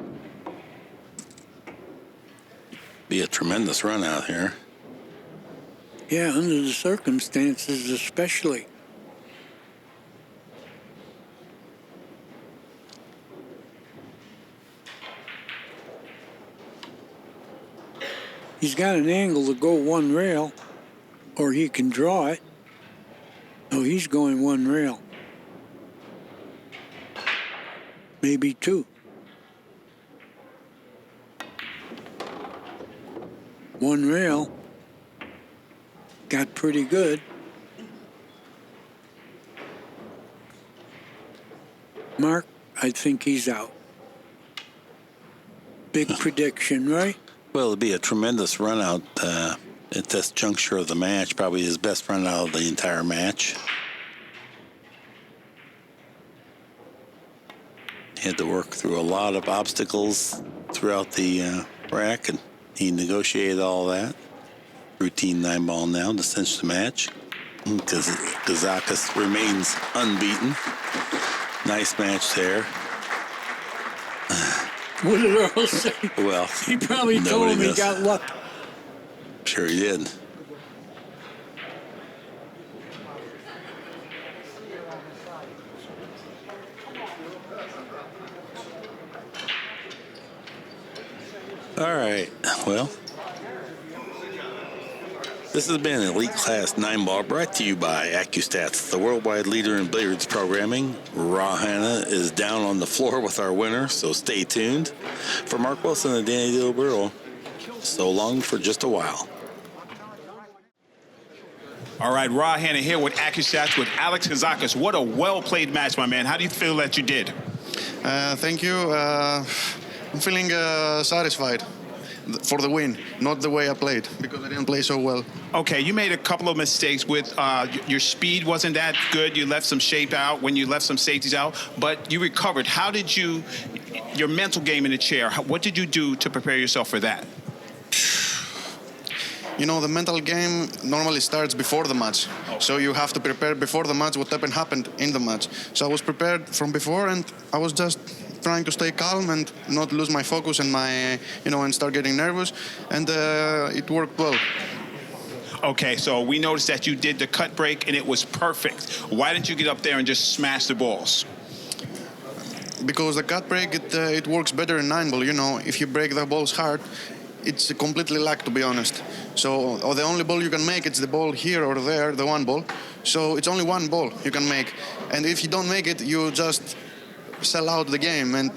Be a tremendous run out here. Yeah, under the circumstances especially. He's got an angle to go 1 rail, or he can draw it. Oh, he's going 1 rail. Maybe 2. 1 rail. Got pretty good. Mark, I think he's out. Big prediction, right? Well, it'd be a tremendous run out at this juncture of the match. Probably his best run out of the entire match. He had to work through a lot of obstacles throughout the rack, and he negotiated all that. Routine 9-ball now to cinch the match. because Kazakis remains unbeaten. Nice match there. What did Earl say? Well, He probably told him he got lucky. Sure he did. All right, well, this has been Elite Class 9-Ball brought to you by Accu-Stats, the worldwide leader in billiards programming. Rahana is down on the floor with our winner, so stay tuned. For Mark Wilson and Danny DiLiberto, so long for just a while. All right, Ra Hanna here with Accu-Stats with Alex Kazakis. What a well-played match, my man. How do you feel that you did? Thank you. I'm feeling satisfied for the win, not the way I played, because I didn't play so well. Okay, you made a couple of mistakes with your speed wasn't that good. You left some shape out when you left some safeties out, but you recovered. How did your mental game in the chair, what did you do to prepare yourself for that? You know, the mental game normally starts before the match. So you have to prepare before the match what happened in the match. So I was prepared from before, and I was just trying to stay calm and not lose my focus and and start getting nervous. And it worked well. Okay, so we noticed that you did the cut break, and it was perfect. Why didn't you get up there and just smash the balls? Because the cut break, it works better in 9-ball. You know, if you break the balls hard, it's completely luck, to be honest. So the only ball you can make, it's the ball here or there, the one ball. So it's only one ball you can make. And if you don't make it, you just sell out the game and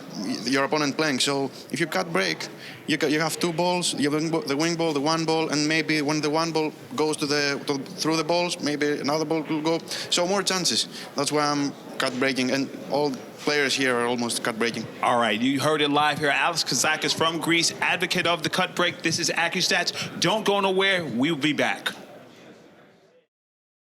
your opponent playing. So if you cut break, you have two balls, you have the wing ball, the one ball, and maybe when the one ball goes through the balls, maybe another ball will go. So more chances. That's why I'm cut breaking, and all players here are almost cut breaking. All right, you heard it live here. Alex Kazakis from Greece, advocate of the cut break. This is Accu-Stats. Don't go nowhere. We'll be back.